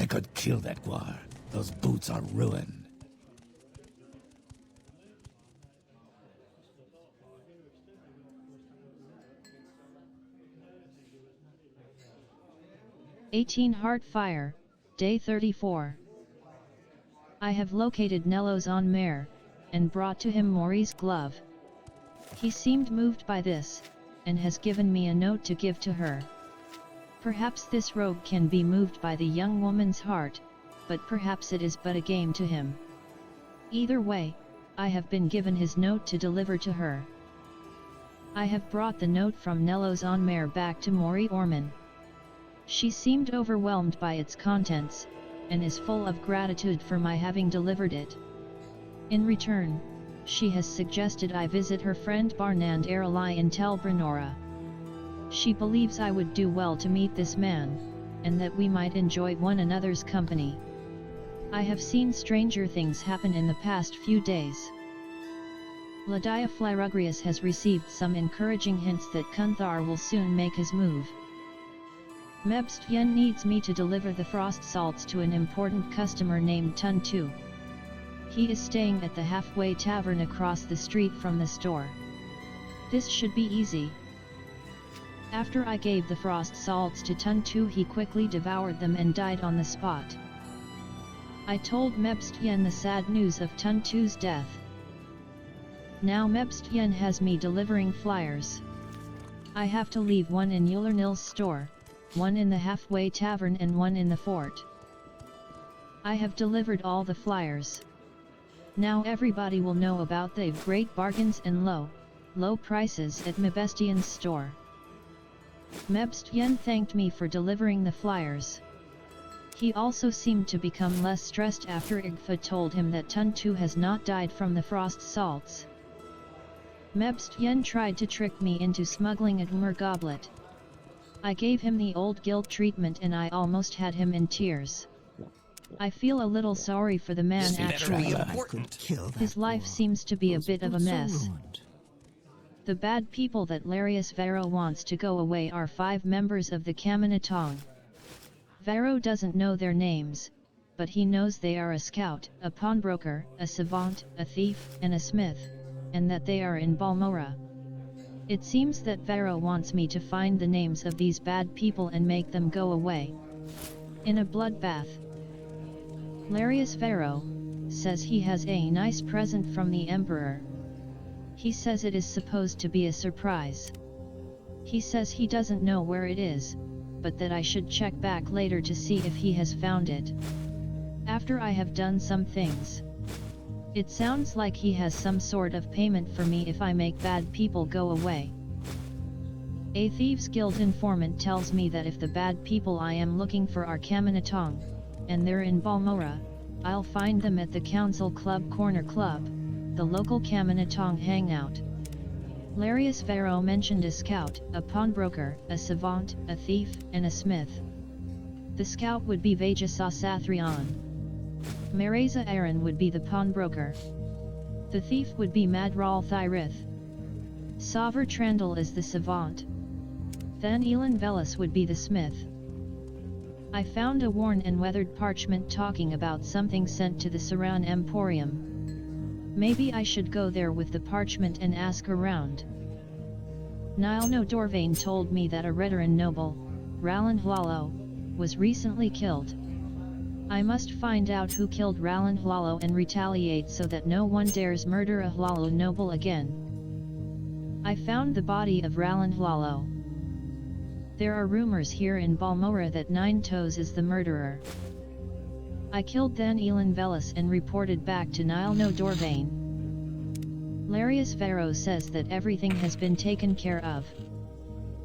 could kill that guar. Those boots are ruined. Heart Fire, Day 34. I have located Nellos on Mare, and brought to him Mori's glove. He seemed moved by this, and has given me a note to give to her. Perhaps this rogue can be moved by the young woman's heart, but perhaps it is but a game to him. Either way, I have been given his note to deliver to her. I have brought the note from Nellos on Mare back to Mori Orman. She seemed overwhelmed by its contents, and is full of gratitude for my having delivered it. In return, she has suggested I visit her friend Barnand Aralai in Tel Brenora. She believes I would do well to meet this man, and that we might enjoy one another's company. I have seen stranger things happen in the past few days. Ladia Flyrugrius has received some encouraging hints that Kunthar will soon make his move. Mebstyen needs me to deliver the frost salts to an important customer named Tuntu. He is staying at the halfway tavern across the street from the store. This should be easy. After I gave the frost salts to Tuntu, he quickly devoured them and died on the spot. I told Mebstyen the sad news of Tuntu's death. Now Mebstyen has me delivering flyers. I have to leave one in Yulernil's store, one in the halfway tavern and one in the fort. I have delivered all the flyers. Now everybody will know about the great bargains and low prices at Mebstyen's store. Mebstyen thanked me for delivering the flyers. He also seemed to become less stressed after Igfa told him that Tuntu has not died from the frost salts. Mebstyen tried to trick me into smuggling a Dwemer goblet. I gave him the old guilt treatment and I almost had him in tears. I feel a little sorry for the man actually. His life seems to be a bit of a mess. The bad people that Larius Vero wants to go away are 5 members of the Kaminatong. Vero doesn't know their names, but he knows they are a scout, a pawnbroker, a savant, a thief, and a smith, and that they are in Balmora. It seems that Vero wants me to find the names of these bad people and make them go away. In a bloodbath. Larius Vero says he has a nice present from the Emperor. He says it is supposed to be a surprise. He says he doesn't know where it is, but that I should check back later to see if he has found it. After I have done some things. It sounds like he has some sort of payment for me if I make bad people go away. A Thieves Guild informant tells me that if the bad people I am looking for are Kaminatong, and they're in Balmora, I'll find them at the Council Club Corner Club, the local Kaminatong hangout. Larius Vero mentioned a scout, a pawnbroker, a savant, a thief, and a smith. The scout would be Vajasa Sathrian. Mareza Aaron would be the pawnbroker. The thief would be Madral Thyrith. Savar Trandal is the savant. Then Elin Velis would be the smith. I found a worn and weathered parchment talking about something sent to the Saran Emporium. Maybe I should go there with the parchment and ask around. Nilno Dorvain told me that a Redaran noble, Ralan Hlalo, was recently killed. I must find out who killed Ralan Hlalo and retaliate so that no one dares murder a Hlalo noble again. I found the body of Ralan Hlalo. There are rumors here in Balmora that Nine Toes is the murderer. I killed then Elin Velis and reported back to Nilno Dorvain. Larius Vero says that everything has been taken care of.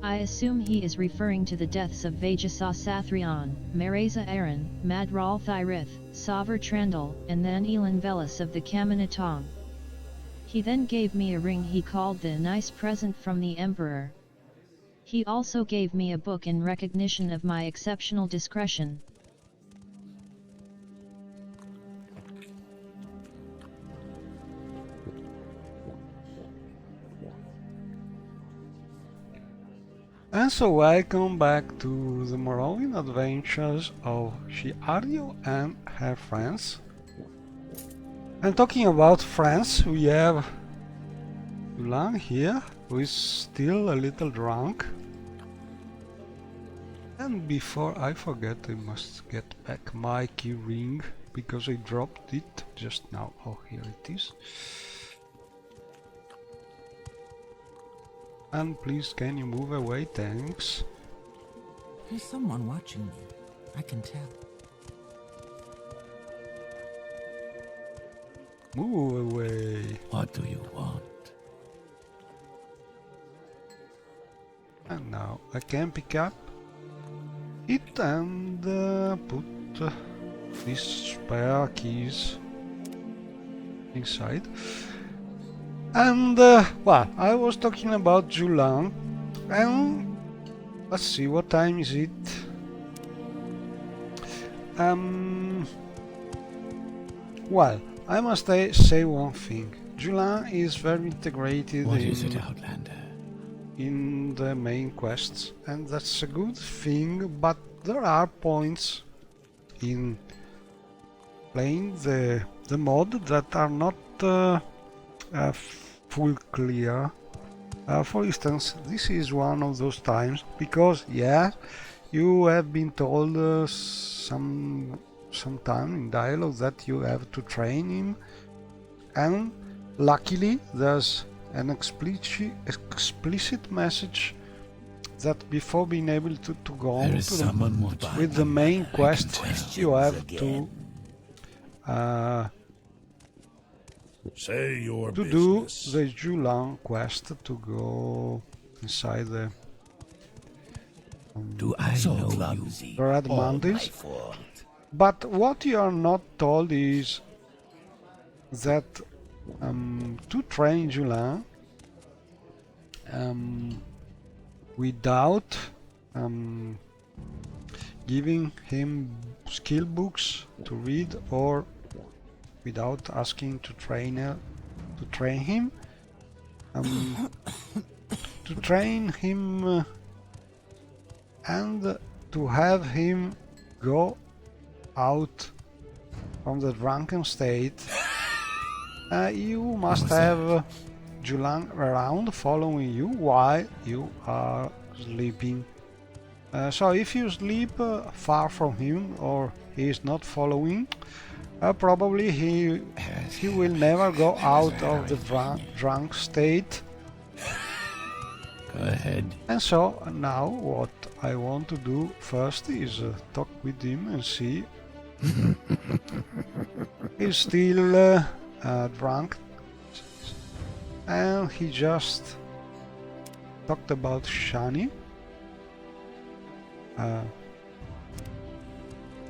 I assume he is referring to the deaths of Vajasa Sathrian, Mareza Aaron, Madral Thyrith, Savar Trandal, and then Elin Velis of the Kaminatong. He then gave me a ring he called the nice present from the Emperor. He also gave me a book in recognition of my exceptional discretion. And so welcome back to the Morrowind adventures of Shiario and her friends. And talking about friends, we have Yulan here, who is still a little drunk. And before I forget, I must get back my key ring, because I dropped it just now. Oh, here it is. And please, can you move away? Thanks. There's someone watching me. I can tell. Move away. What do you want? And now I can pick up it and put these spare keys inside. And well, I was talking about Julan, and let's see, what time is it? Well, I must say one thing. Julan is very integrated What is it, Outlander? in the main quests, and that's a good thing, but there are points in playing the mod that are not full clear. For instance, this is one of those times, because yeah, you have been told some time in dialogue that you have to train him, and luckily there's an explicit message that before being able to go on with the main quest, you have to Say your do business. the Julan quest to go inside the Do I know you? Red Mountains. But what you are not told is that to train Julan without giving him skill books to read, or without asking to train him, to train him and to have him go out from the drunken state, you must have Julan around following you while you are sleeping. So if you sleep far from him, or he is not following, probably he will never go out of the drunk state. Go ahead. And so now what I want to do first is talk with him and see he's still drunk, and he just talked about Shani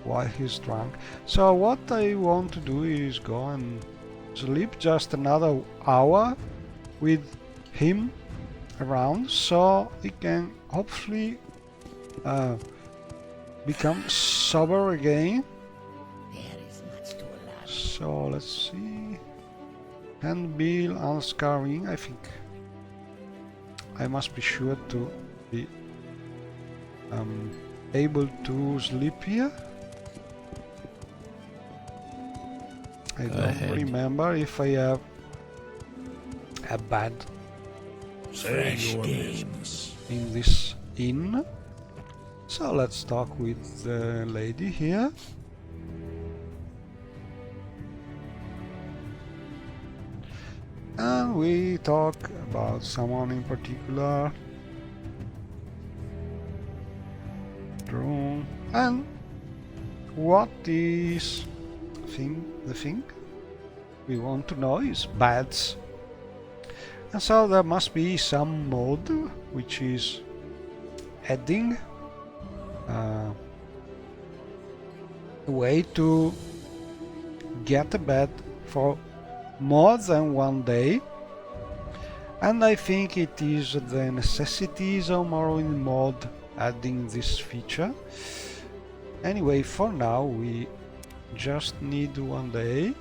while he's drunk. So what I want to do is go and sleep just another hour with him around, so he can hopefully become sober again. So let's see. Handbill and scarring. I think I must be sure to be able to sleep here. I don't remember if I have a bed Say your business. in this inn. So let's talk with the lady here. And we talk about someone in particular. Room. And what is the thing we want to know is beds. And so there must be some mod which is adding a way to get a bed for more than one day, and I think it is the necessities of Morrowind mod adding this feature. Anyway, for now we just need one day.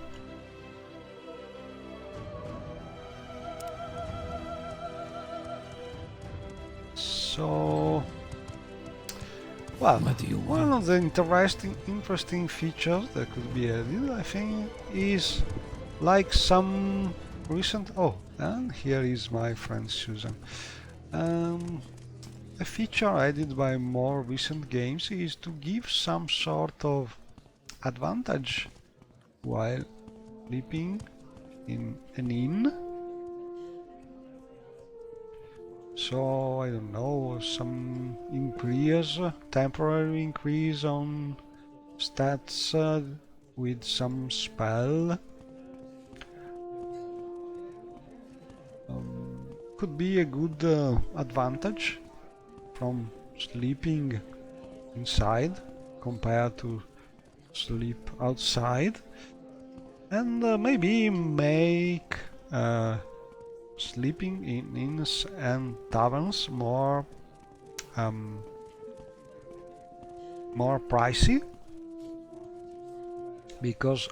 So, well, What do you one want? of the interesting features that could be added, I think, is like some recent. Oh, and here is my friend Susan. A feature added by more recent games is to give some sort of advantage while sleeping in an inn. So I don't know, some increase, temporary increase on stats with some spell. Could be a good advantage from sleeping inside compared to sleep outside, and maybe make sleeping in inns and taverns more pricey, because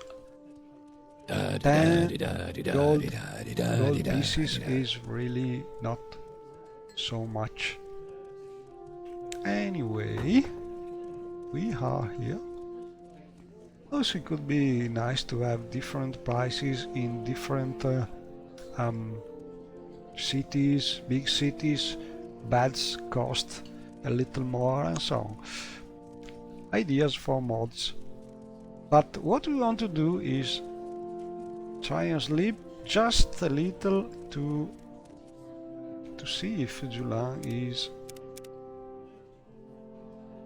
10 gold pieces is really not so much. Anyway, we are here. Also, it could be nice to have different prices in different cities, big cities. Beds cost a little more and so on. Ideas for mods. But what we want to do is try and sleep just a little to see if Julan is...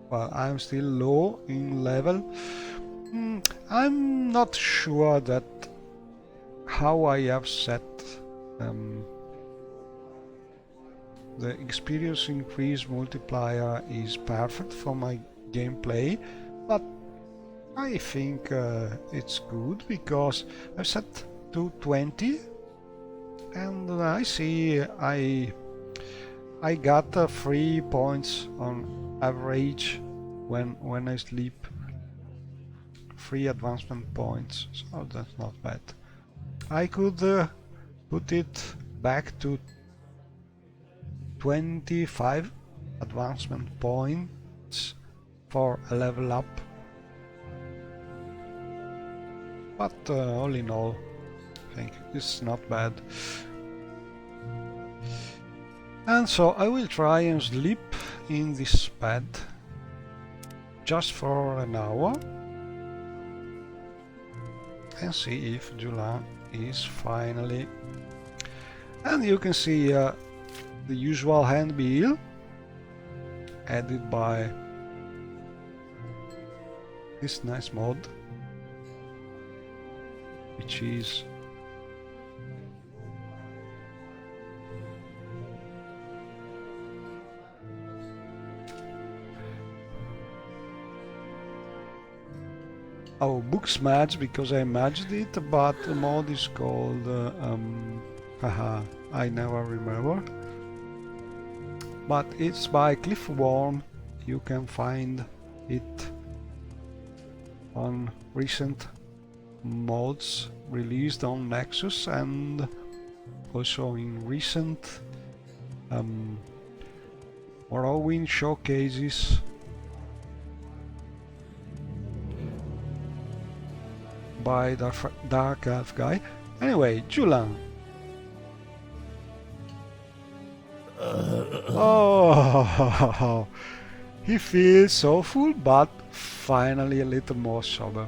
Well, I'm still low in level. I'm not sure that how I have set the experience increase multiplier is perfect for my gameplay, but I think it's good because I've set to 20, and I see I got 3 points on average when I sleep. 3 advancement points, so that's not bad. I could put it back to 25 advancement points for a level up, but all in all, I think it's not bad. And so I will try and sleep in this bed just for an hour and see if Julan is finally... And you can see the usual handbill added by this nice mod, which is books match, because I matched it, but the mod is called I never remember, but it's by Cliffworm. You can find it on recent mods released on Nexus and also in recent Morrowind showcases by the Dark Elf guy. Anyway, Julan. Oh, he feels so full, but finally a little more sober.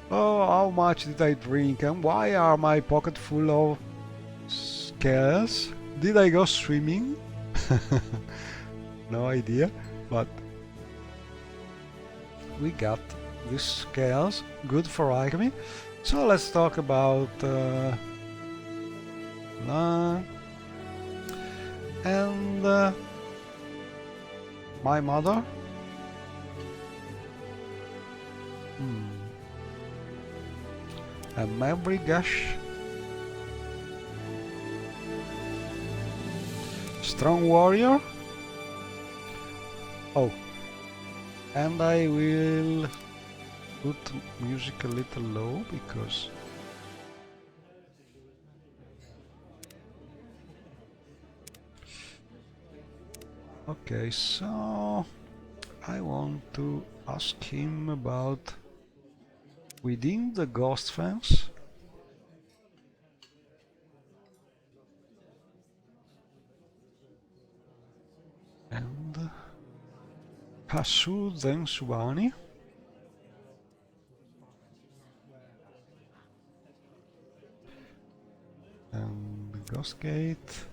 Oh, how much did I drink, and why are my pockets full of scales? Did I go swimming? No idea, but we got these scales, good for alchemy. So let's talk about and my mother. A memory gush, strong warrior. Oh, and I will put music a little low because Okay, so I want to ask him about within the ghost fence. And Hasu then Subani. And Ghost Gate.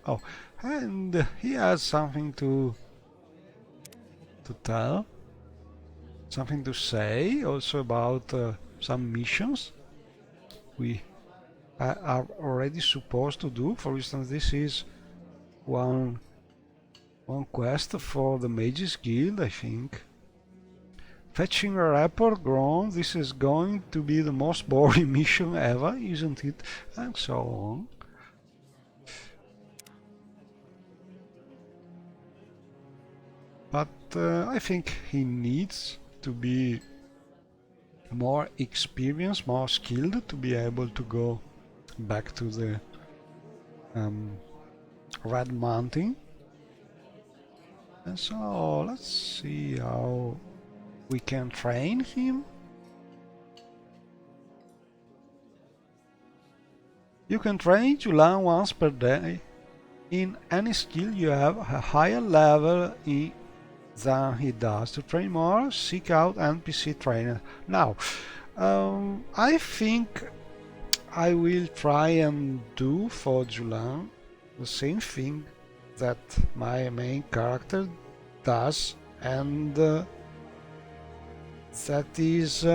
Oh, and he has something to tell, something to say also about some missions we are already supposed to do. For instance, this is one quest for the Mages Guild, I think. Fetching a report grown, this is going to be the most boring mission ever, isn't it? And so on. But I think he needs to be more experienced, more skilled to be able to go back to the Red Mountain. And so let's see how we can train him. You can train Julan once per day in any skill you have a higher level than he does. To train more, seek out NPC trainer. Now, I think I will try and do for Julan the same thing that my main character does, and that is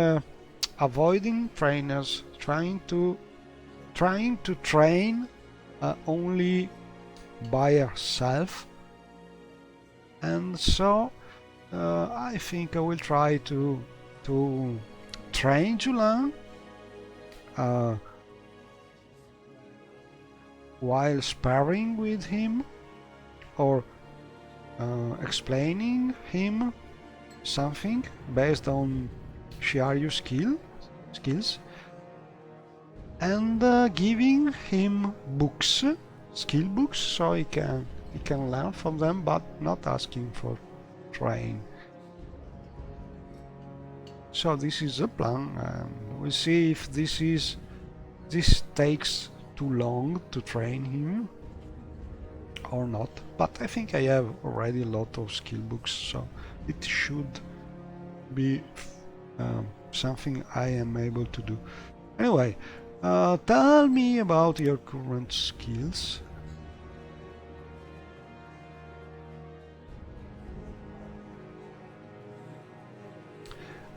avoiding trainers, trying to train only by yourself. And so I think I will try to train Julan while sparring with him, or explaining him something based on Shiaryu skills, and giving him books, skill books, so he can learn from them, but not asking for train. So this is the plan, and we'll see if this takes too long to train him or not. But I think I have already a lot of skill books, so it should be something I am able to do. Anyway, tell me about your current skills.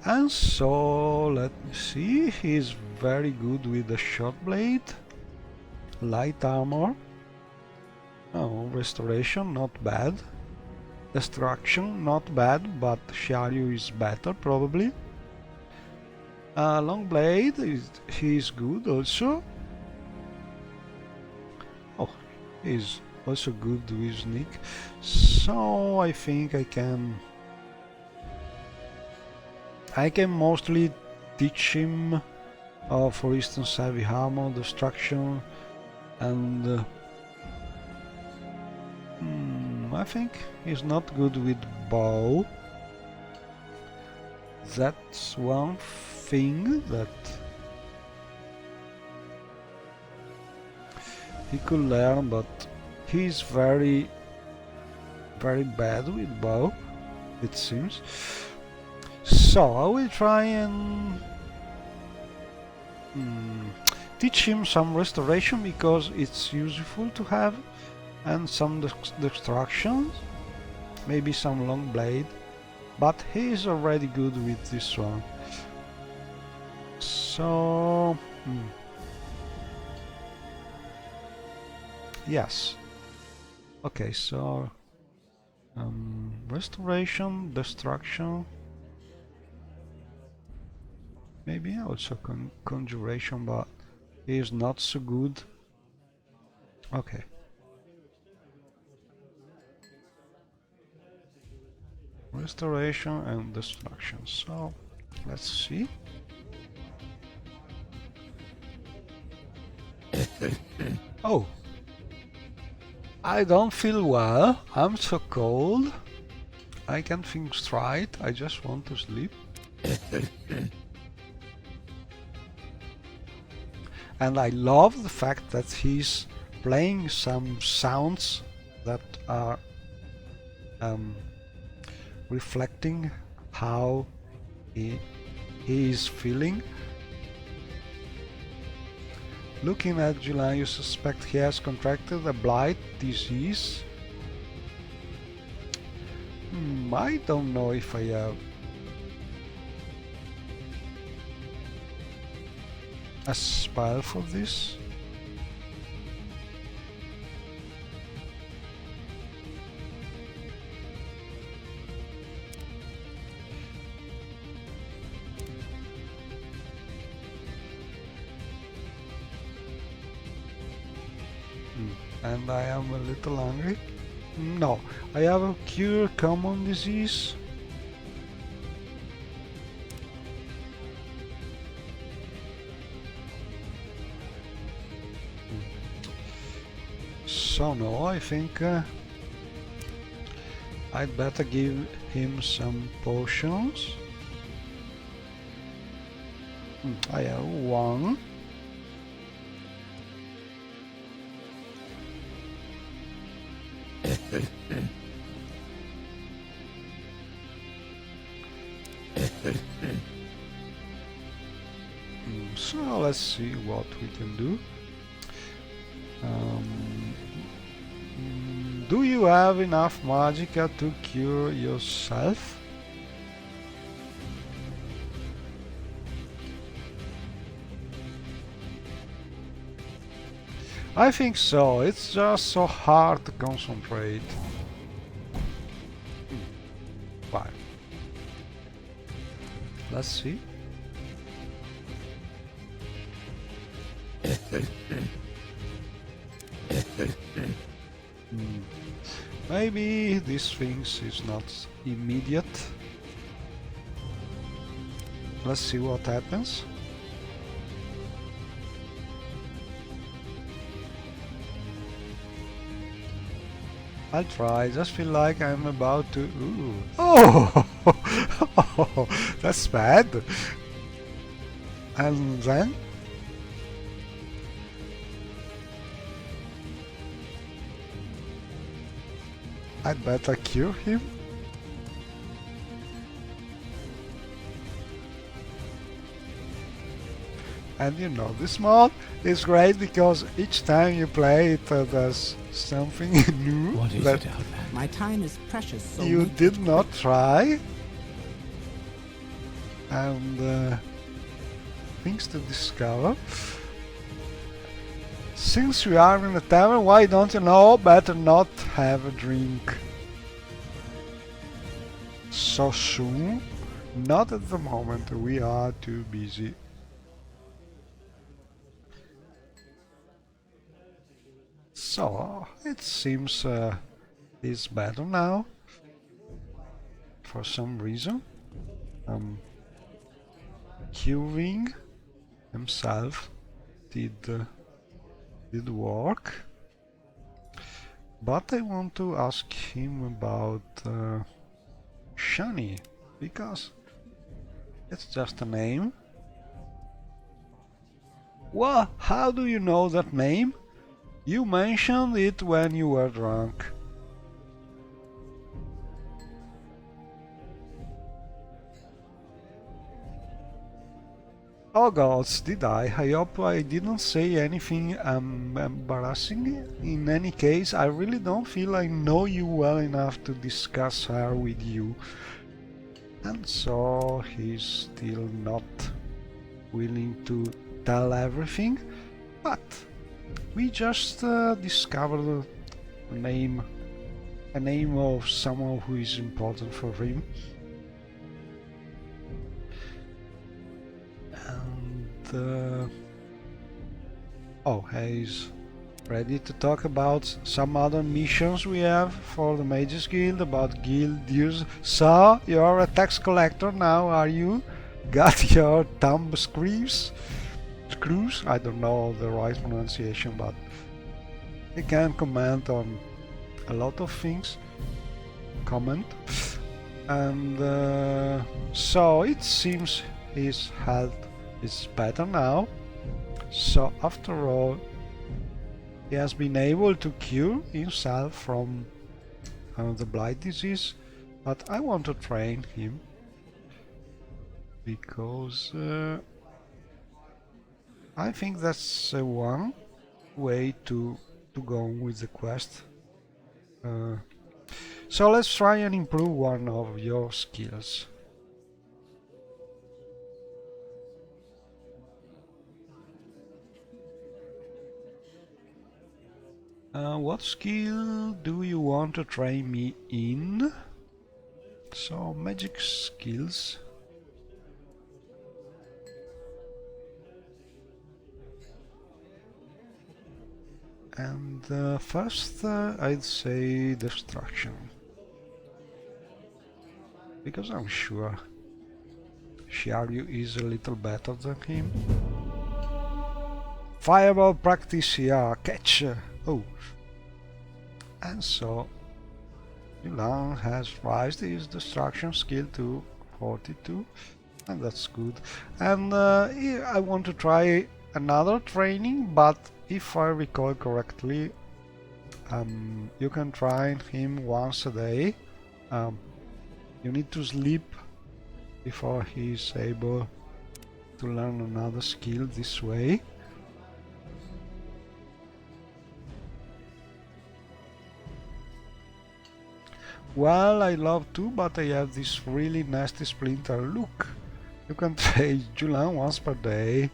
And so let me see, he's very good with the short blade, light armor, restoration not bad, destruction not bad, but Shiaryu is better probably. Long blade, he's good also. Oh, he's also good with sneak, so I think I can mostly teach him, for instance, heavy armor, destruction, and I think he's not good with bow. That's one thing that he could learn, but he's very bad with bow, it seems. So I will try and teach him some restoration, because it's useful to have, and some destructions, maybe some long blade, but he is already good with this one. So yes, okay, so restoration, destruction, maybe also conjuration, but he is not so good. Okay. Restoration and destruction. So let's see. Oh, I don't feel well. I'm so cold. I can't think straight. I just want to sleep. And I love the fact that he's playing some sounds that are reflecting how he is feeling. Looking at Julian, you suspect he has contracted a blight disease. I don't know if I have a spell for this. And I am a little hungry. No, I have a cure common disease. So no, I think I'd better give him some potions. I have one. So let's see what we can do. Do you have enough magicka to cure yourself? I think so. It's just so hard to concentrate. Fine. Let's see. Maybe this thing is not immediate. Let's see what happens. I'll try. I just feel like I'm about to. Ooh. Oh! Oh, that's bad. And then. I'd better cure him. And you know, this mod is great because each time you play it, there's something new What is that it, Outland? My time is precious, so you make did it not quick. try. And things to discover. Since we are in a tavern, why don't you know better not have a drink so soon? Not at the moment, we are too busy. So, it seems he's better now, for some reason. Curing himself did work, but I want to ask him about Shani, because it's just a name. Well, how do you know that name? You mentioned it when you were drunk. Oh gods, did I? I hope I didn't say anything embarrassing. In any case, I really don't feel I know you well enough to discuss her with you. And so he's still not willing to tell everything, but we just discovered a name of someone who is important for him. And oh, he's ready to talk about some other missions we have for the Mages Guild, about guild dues. So, you're a tax collector now, are you? Got your thumb screws? I don't know the right pronunciation, but you can comment on a lot of things. Comment. And so it seems his health is better now. So after all, he has been able to cure himself from the blight disease. But I want to train him because I think that's one way to go with the quest. So let's try and improve one of your skills. What skill do you want to train me in? So magic skills. And first I'd say destruction, because I'm sure Shiaryu is a little better than him. Fireball practice here, catch! Oh! And so Yulan has raised his destruction skill to 42, and that's good. And I want to try another training, but if I recall correctly, you can train him once a day. You need to sleep before he's able to learn another skill this way. Well, I love to, but I have this really nasty splinter. Look, you can train Julan once per day.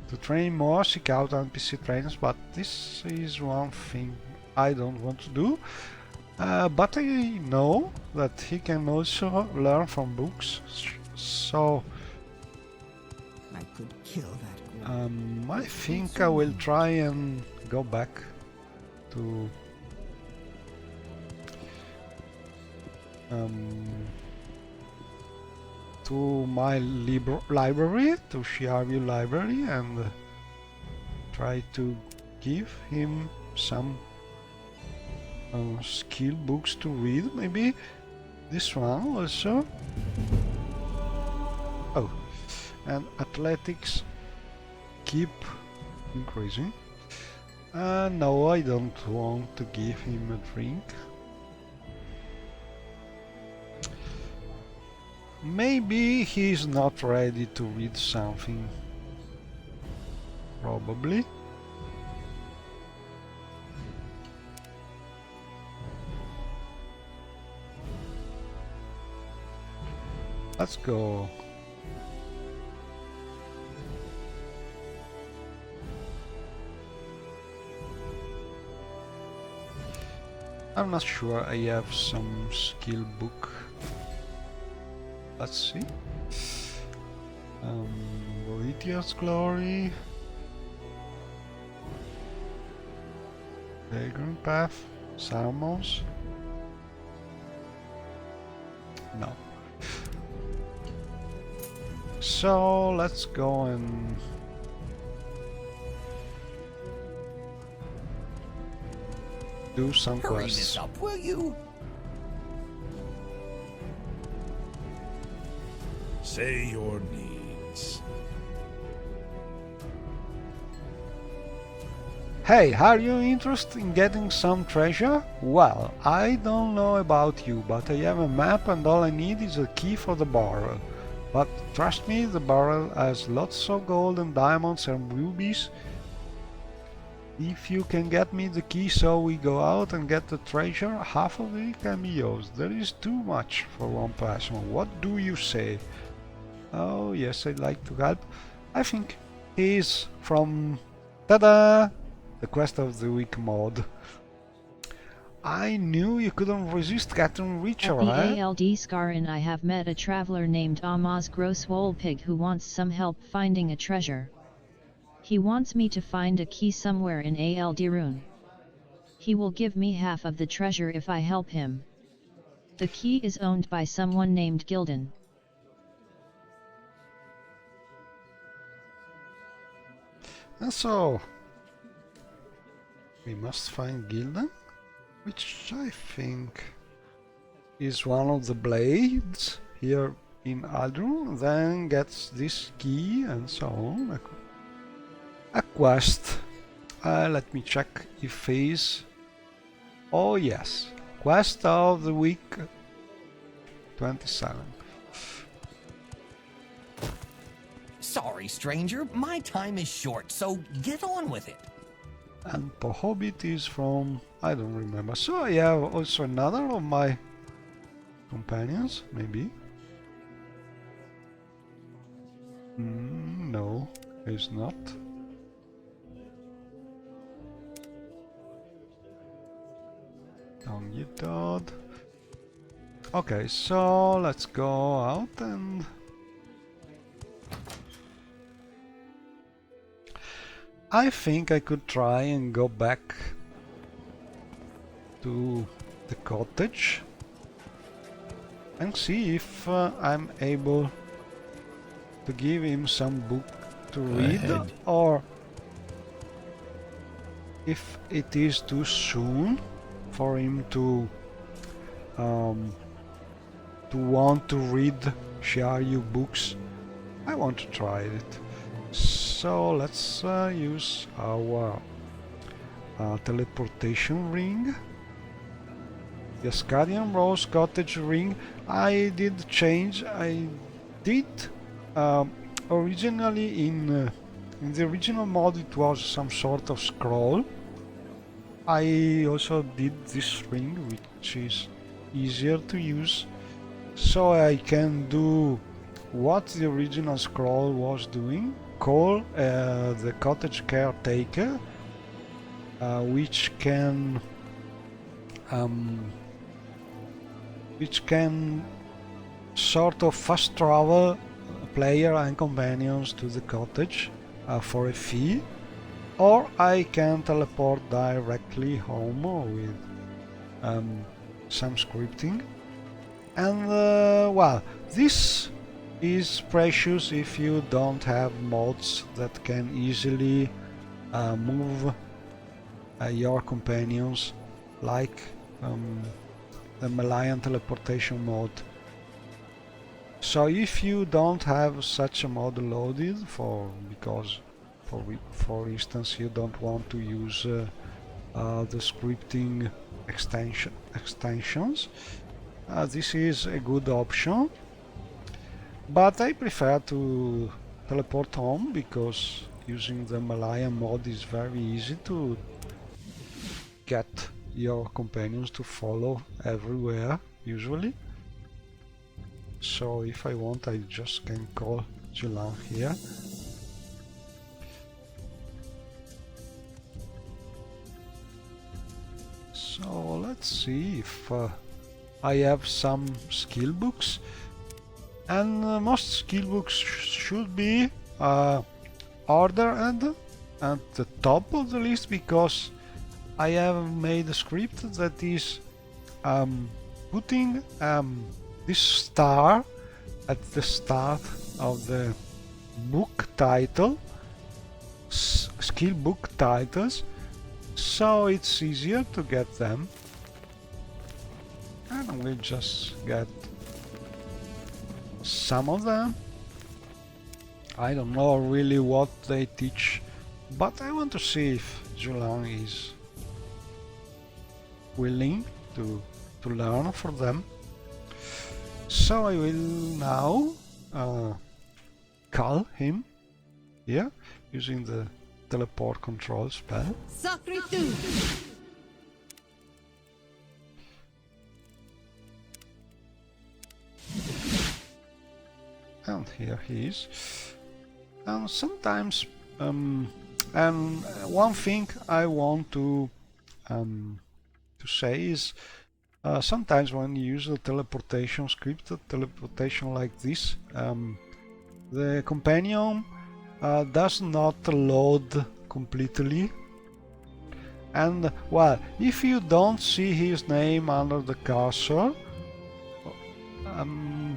To train more, seek out NPC trainers, but this is one thing I don't want to do. But I know that he can also learn from books, so I could kill that. I think I will try and go back to my library, to Shiaryu library, and try to give him some skill books to read. Maybe this one also. Oh, and athletics keep increasing. No, I don't want to give him a drink. Maybe he's not ready to read something. Probably. Let's go. I'm not sure I have some skill book. Let's see. Boethius Glory. Vagrant Path. Salmons. No. So let's go and do some Hurry quests. this up, will you? Say your needs. Hey, are you interested in getting some treasure? Well, I don't know about you, but I have a map and all I need is a key for the barrel. But trust me, the barrel has lots of gold and diamonds and rubies. If you can get me the key so we go out and get the treasure, half of it can be yours. There is too much for one person. What do you say? Oh yes, I'd like to help. I think he's from tada! The Quest of the Week mod. I knew you couldn't resist getting richer, At the eh? ALD Scarin, I have met a traveler named Amaz Grosswold who wants some help finding a treasure. He wants me to find a key somewhere in ALD Rune. He will give me half of the treasure if I help him. The key is owned by someone named Gildan. And so we must find Gildan. which I think is one of the blades here in Aldrun, then gets this key and so on. A quest. Let me check if he's... Oh yes, quest of the week 27. Sorry, stranger. My time is short, so get on with it. And Pohobit is from... I don't remember. So I have also another of my companions, maybe. No, he's not. Down you dod. Okay, so let's go out and... I think I could try and go back to the cottage and see if I'm able to give him some book to read, ahead. or if it is too soon for him to want to read Shiaryu books. I want to try it. So let's use our teleportation ring. The Ascadian Rose Cottage ring. I did change. I did originally in the original mod it was some sort of scroll. I also did this ring, which is easier to use, so I can do what the original scroll was doing. Call the cottage caretaker, which can sort of fast travel player and companions to the cottage for a fee, or I can teleport directly home with some scripting. And well, this is precious if you don't have mods that can easily move your companions, like the Malayan teleportation mod. So if you don't have such a mod loaded, because for instance you don't want to use the scripting extensions, this is a good option. But I prefer to teleport home, because using the Malayan mod is very easy to get your companions to follow everywhere, usually. So if I want, I just can call Julan here. So let's see if I have some skill books. And most skill books should be ordered at the top of the list, because I have made a script that is putting this star at the start of the book title, skill book titles, so it's easier to get them. And we'll just get some of them. I don't know really what they teach, but I want to see if Julan is willing to learn for them. So I will now call him here using the teleport control spell. And here he is. And sometimes, and one thing I want to say is, sometimes when you use a teleportation script, a teleportation like this, the companion does not load completely. And well, if you don't see his name under the cursor,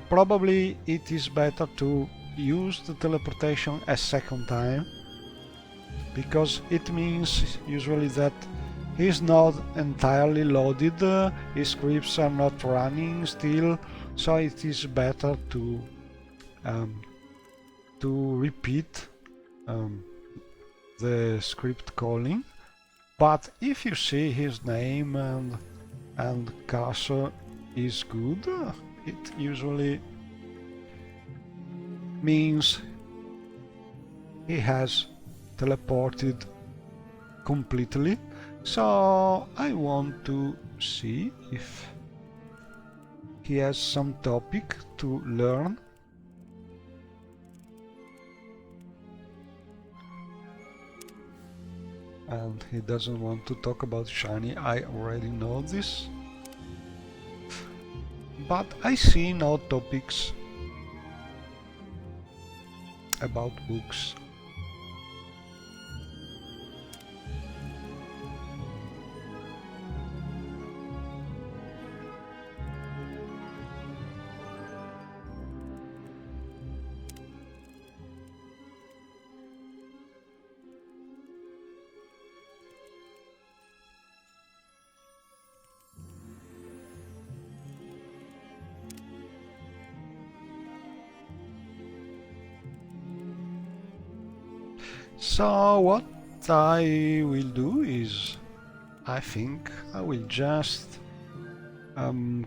probably it is better to use the teleportation a second time, because it means usually that He's not entirely loaded, his scripts are not running still, so it is better to repeat the script calling. But if you see his name and cursor is good, it usually means he has teleported completely. So I want to see if he has some topic to learn. And he doesn't want to talk about shiny, I already know this. But I see no topics about books. So what I will do is, I think I will just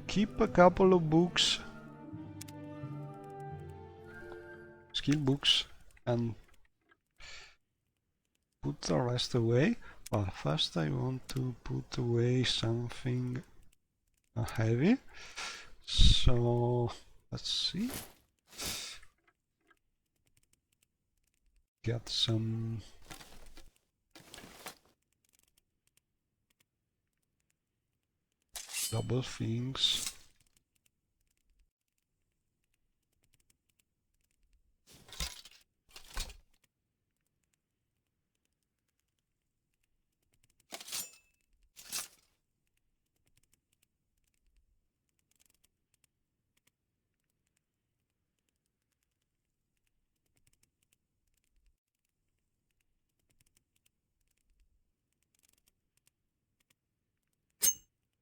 keep a couple of books, skill books, and put the rest away. Well, first I want to put away something heavy. So let's see. Get some double things.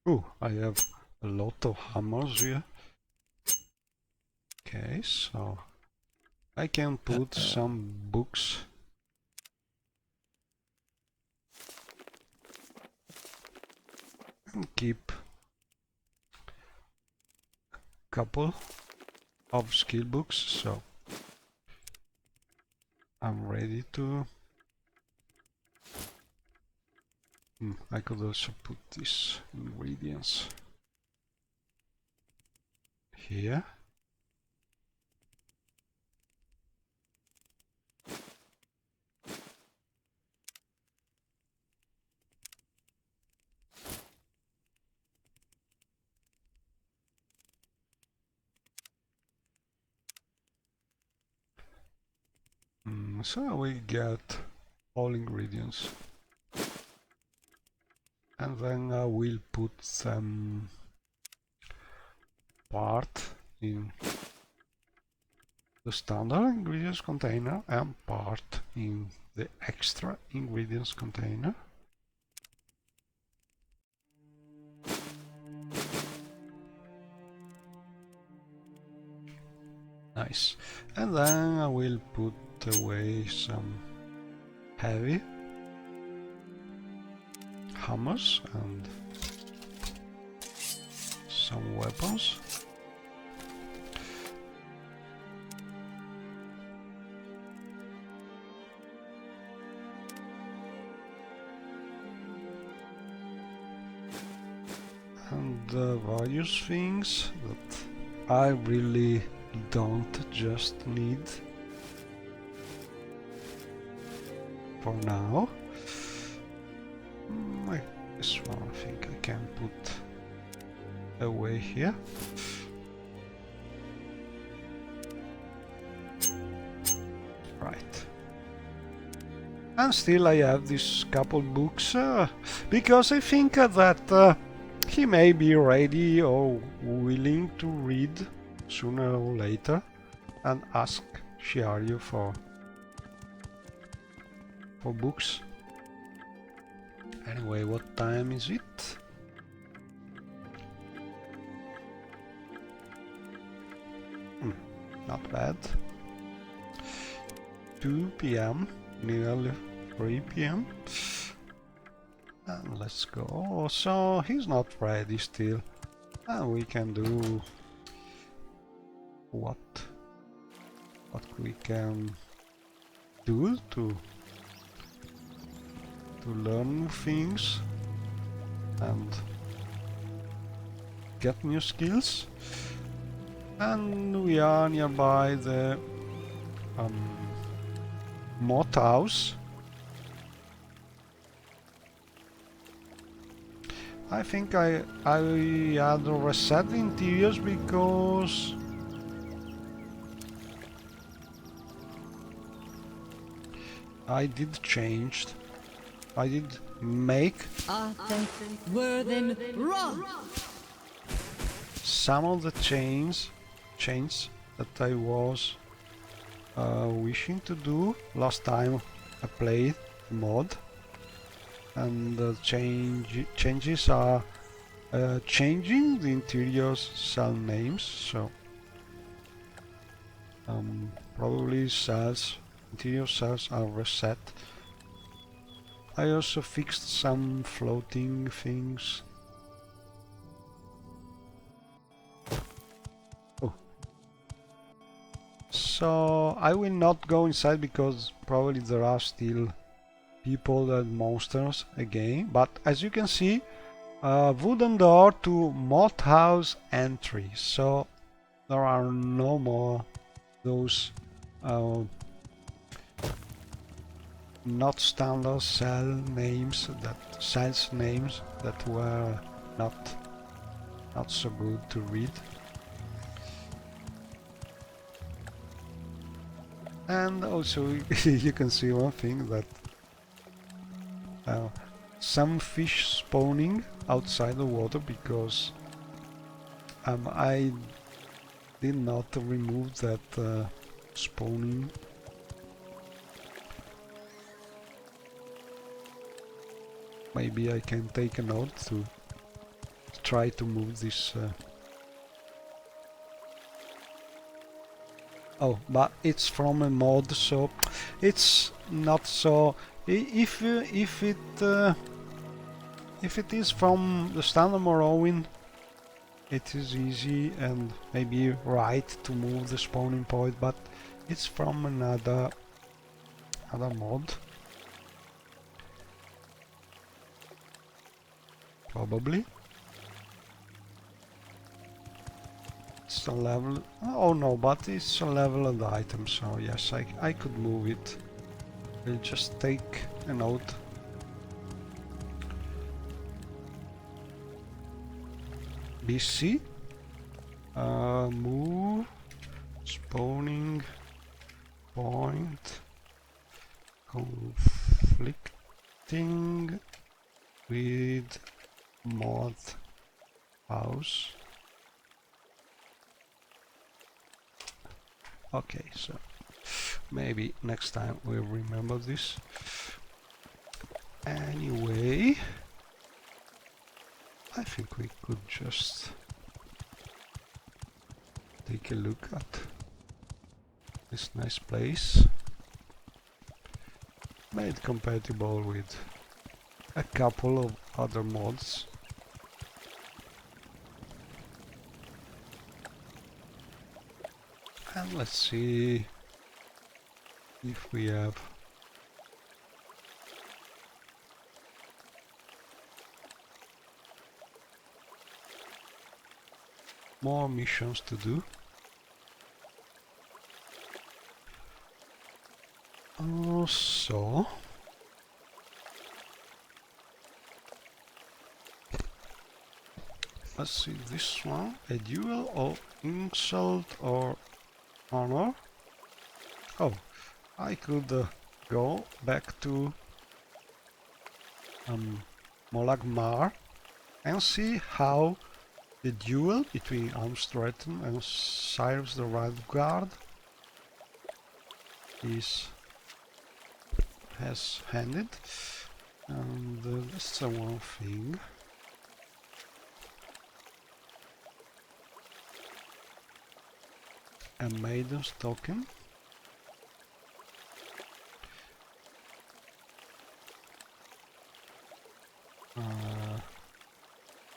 Oh, I have a lot of hammers here. Okay, so I can put some books. And keep a couple of skill books, so I'm ready to... I could also put these ingredients here. So we get all ingredients. And then I will put some part in the standard ingredients container and part in the extra ingredients container. Nice. And then I will put away some heavy hammers and some weapons. And various things that I really don't just need for now. Like this one, I think I can put away here. Right. And still I have this couple books because I think that he may be ready or willing to read sooner or later and ask Shiaryu for books. Anyway, what time is it? Not bad. 2 p.m. Nearly 3 p.m. And let's go. Oh, so he's not ready still. And we can do what we can do to learn new things and get new skills. And we are nearby the moth house. I think I had to reset the interiors because I did make some of the changes that I was wishing to do last time I played the mod, and the changes are changing the interior cell names, so probably interior cells are reset. I also fixed some floating things. Oh. So I will not go inside because probably there are still people and monsters again, but as you can see, wooden door to moth house entry, so there are no more those not standard cells names that were not so good to read. And also you can see one thing, that some fish spawning outside the water because I did not remove that spawning. Maybe I can take a note to try to move this. Oh, but it's from a mod, so it's not so. If it is from the standard Morrowind, it is easy and maybe right to move the spawning point, but it's from another mod. Probably. It's a level. Oh no, but it's a leveled item, so yes, I could move it. We'll just take a note. BC. Move spawning point conflicting with moth house. Okay, so maybe next time we'll remember this. Anyway, I think we could just take a look at this nice place, made compatible with a couple of other mods. And let's see if we have more missions to do. So let's see this one, a duel of insult or honor. Oh, I could go back to Molagmar and see how the duel between Armstretton and Cyrus the Red Guard has ended. And that's the one thing. A maiden's token.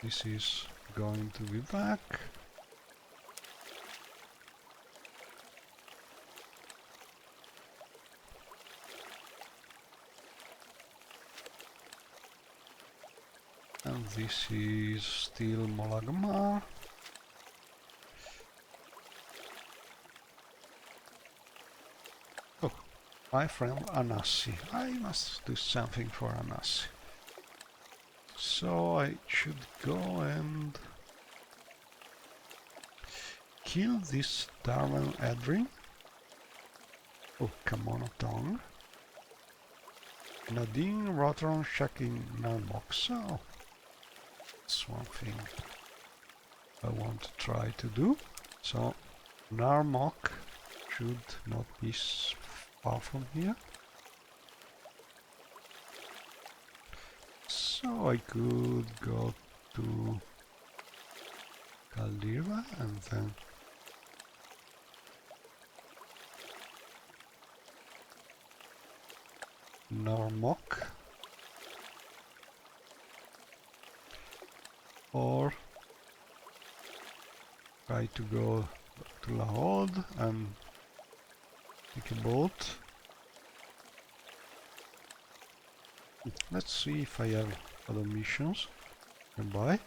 This is going to be back. And this is still Molagma. Oh, my friend Anassi. I must do something for Anassi. So I should go and kill this Darwin Edrin. Oh, Kamonotong. Nadine Rotron checking Nanbox. Oh, that's one thing I want to try to do. So Narmok should not be far from here. So I could go to Caldera and then Narmok, or try to go to Lahode and take a boat. Let's see if I have other missions nearby.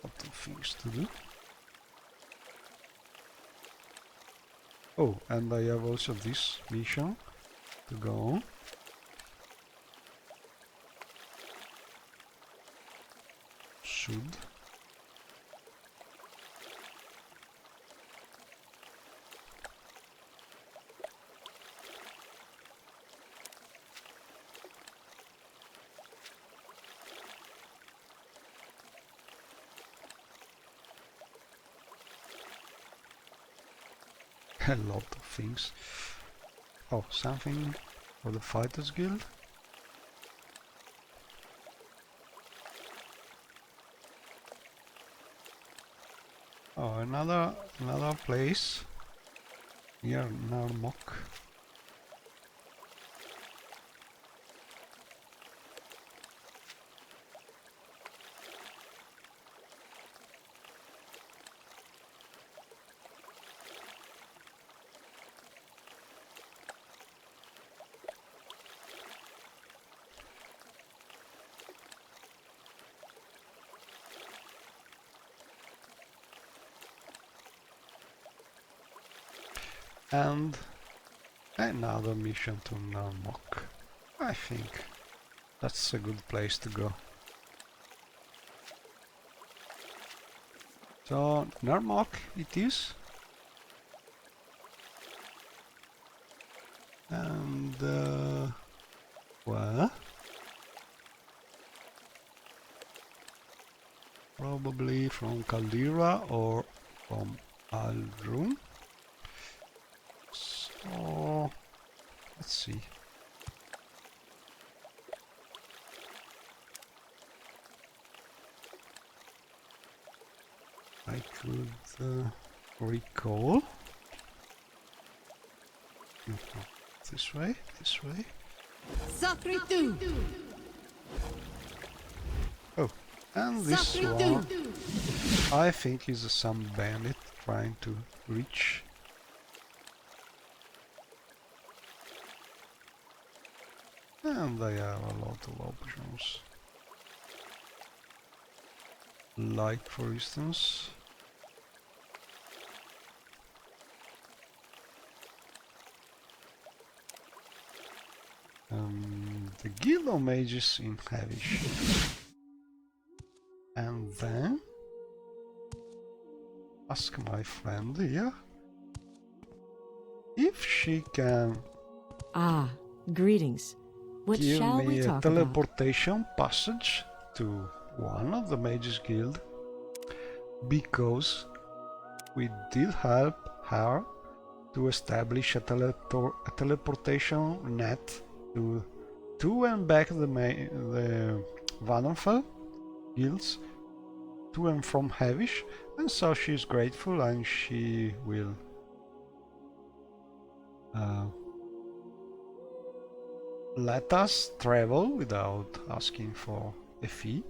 Lot of things to do. Oh, and I have also this mission to go on. Should. A lot of things. Oh, something for the Fighters Guild. Oh, another place near Narmok. And another mission to Narmok. I think that's a good place to go. So Narmok it is. And well, probably from Caldera or from Aldrum. So let's see. I could recall. This way, this way. Sacré tout. Oh, and this one I think is some bandit trying to reach. And I have a lot of options. Like for instance, the Guild of Mages in Havish. And then ask my friend here if she can Ah, greetings. What give shall me we a talk about? teleportation passage to one of the Mages Guild, because we did help her to establish a teleportation net to and back the Vanderfell guilds, to and from Havish, and so she's grateful and she will let us travel without asking for a fee.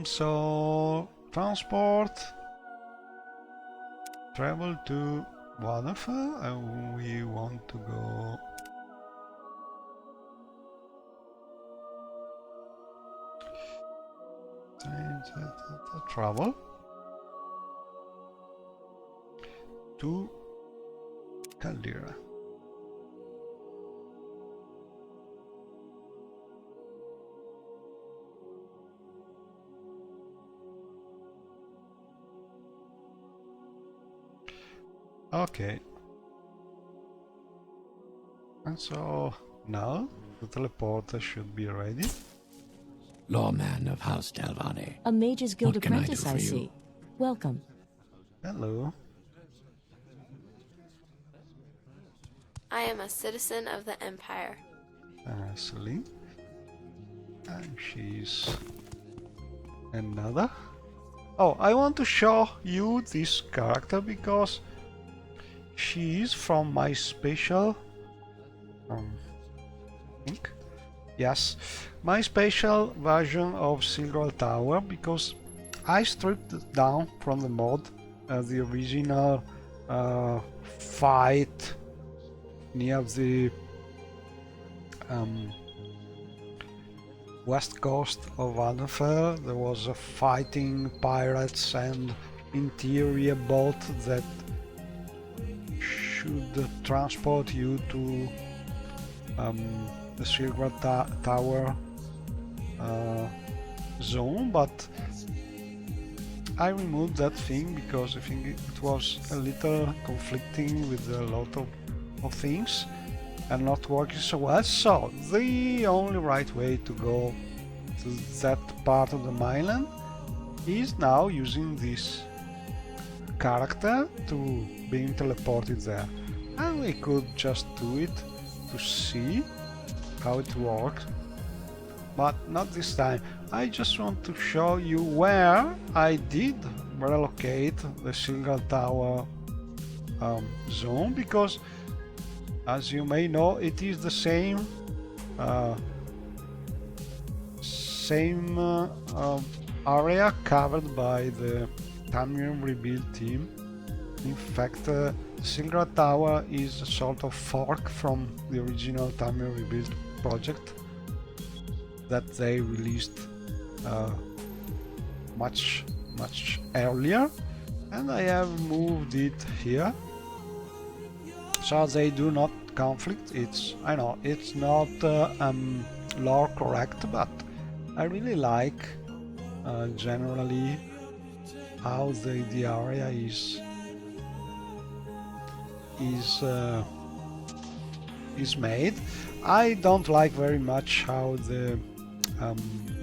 So transport, travel to Waterfall, and we want to go travel to Caldera. Okay. And so now the teleporter should be ready. Lawman of House Delvane. A Mage's Guild What can I do apprentice, for I you? see. Welcome. Hello. I am a citizen of the Empire. Celine. And she's another. Oh, I want to show you this character because she is from my special think. Yes, my special version of Silver Tower, because I stripped it down from the mod, the original fight near the west coast of Vanderfell. There was a fighting pirates and interior boat that should transport you to the Silver Tower zone, but I removed that thing because I think it was a little conflicting with a lot of things and not working so well. So the only right way to go to that part of the mainland is now using this character to being teleported there, and we could just do it to see how it works, but not this time. I just want to show you where I did relocate the single tower zone, because as you may know, it is the same area covered by the Tamriel Rebuild team. In fact, the Silver Tower is a sort of fork from the original Tamriel Rebuild project that they released much earlier, and I have moved it here so they do not conflict. I know it's not lore correct, but I really like generally how the area is made. I don't like very much how the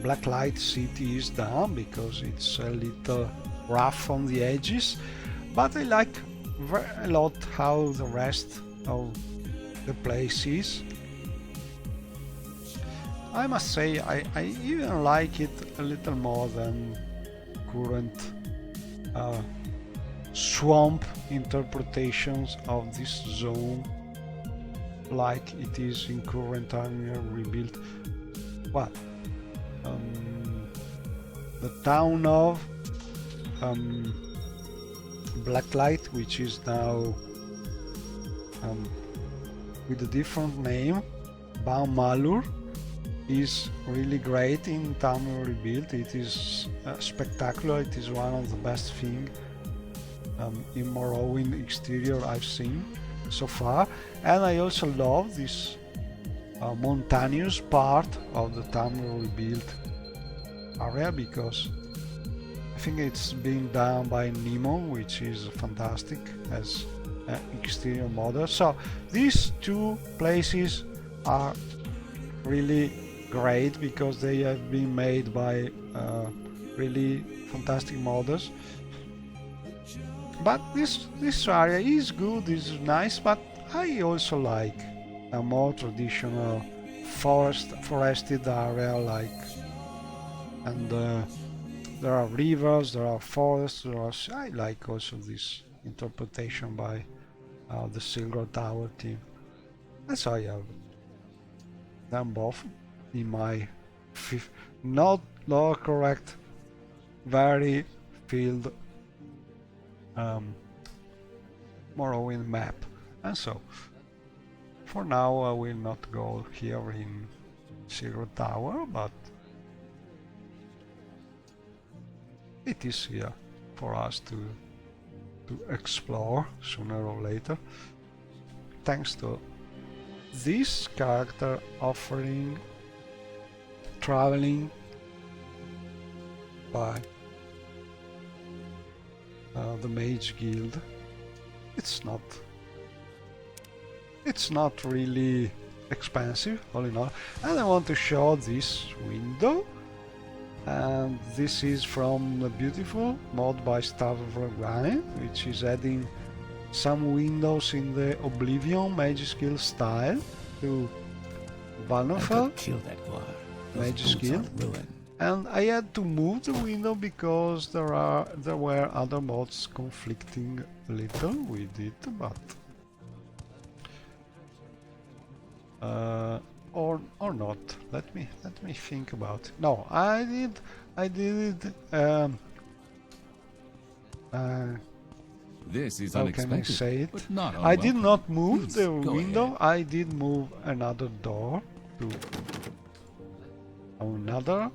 Blacklight City is done, because it's a little rough on the edges, but I like a lot how the rest of the place is. I must say I even like it a little more than current swamp interpretations of this zone, like it is in current Tamriel Rebuild. Well, the town of Blacklight, which is now with a different name, Baum Malur, is really great in Tamriel Rebuild. It is spectacular. It is one of the best things in Morrowind exterior I've seen so far, and I also love this mountainous part of the Tamriel Rebuild area, because I think it's being done by Nemo, which is fantastic as an exterior model. So these two places are really great because they have been made by really fantastic modders. But this area is good, is nice, but I also like a more traditional forested area, like, and there are rivers, there are forests, I like also this interpretation by the Silver Tower team. That's why I have them both in my not law correct, very filled Morrowind map. And so, for now I will not go here in Zero Tower, but it is here for us to explore sooner or later, thanks to this character offering traveling by the Mage Guild. It's not really expensive, all in all. And I want to show this window, and this is from the beautiful mod by Stavrogan, which is adding some windows in the Oblivion Mage Guild style to Valnofel Kill that guard. Mage Guild. And I had to move the window because there were other mods conflicting a little with it, but or not. Let me think about it. No, I did it. This is How unexpected, can I say it? but not I did unwelcome. not move Please, the go window. ahead. I did move another door to another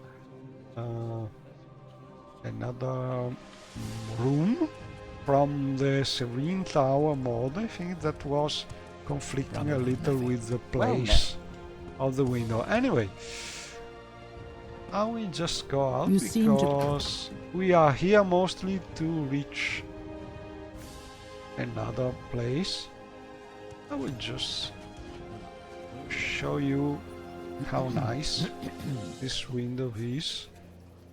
room from the Serene Tower mod. I think that was conflicting a little with the place of the window. Anyway, I will just go out You seem to- because we are here mostly to reach another place. I will just show you how nice this window is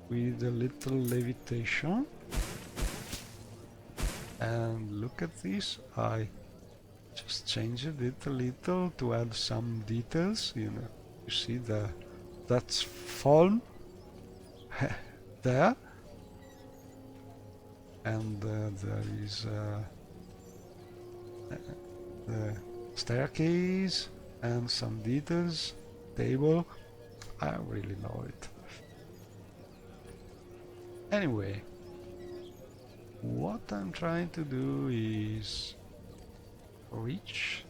with a little levitation. And look at this, I just changed it a little to add some details. You see that's fallen there, and there is the staircase and some details, table. I really know it. Anyway, what I'm trying to do is reach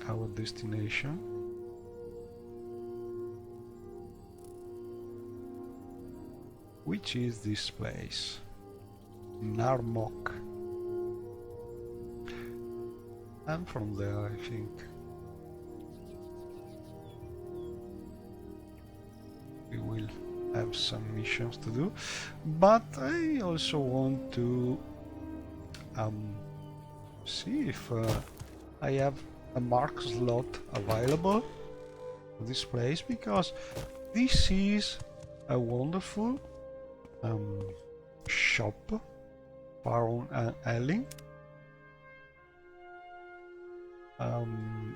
our destination. Which is this place? Narmok. And from there, I think we will have some missions to do, but I also want to see if I have a mark slot available for this place, because this is a wonderful shop, Baron Elling.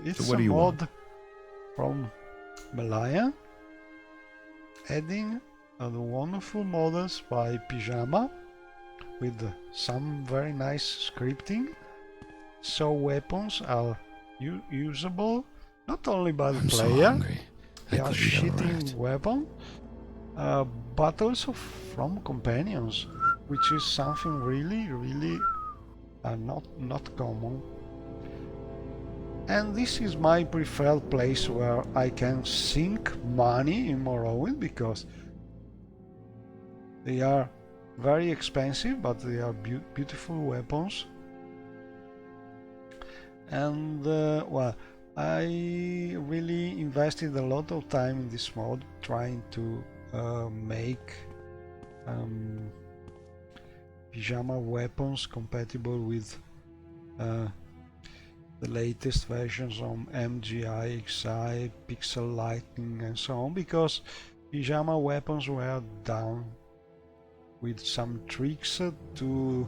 It's So what a do you mod want? from Malaya, adding the wonderful models by Pyjama with some very nice scripting, so weapons are usable not only by the I'm so player, hungry. they I are could eat a shitting rat. weapon, but also from companions, which is something really not common. And this is my preferred place where I can sink money in Morrowind, because they are very expensive, but they are beautiful weapons. And well, I really invested a lot of time in this mod, trying to make Pyjama weapons compatible with the latest versions on MGI, XI, Pixel Lightning and so on, because Pyjama weapons were down with some tricks to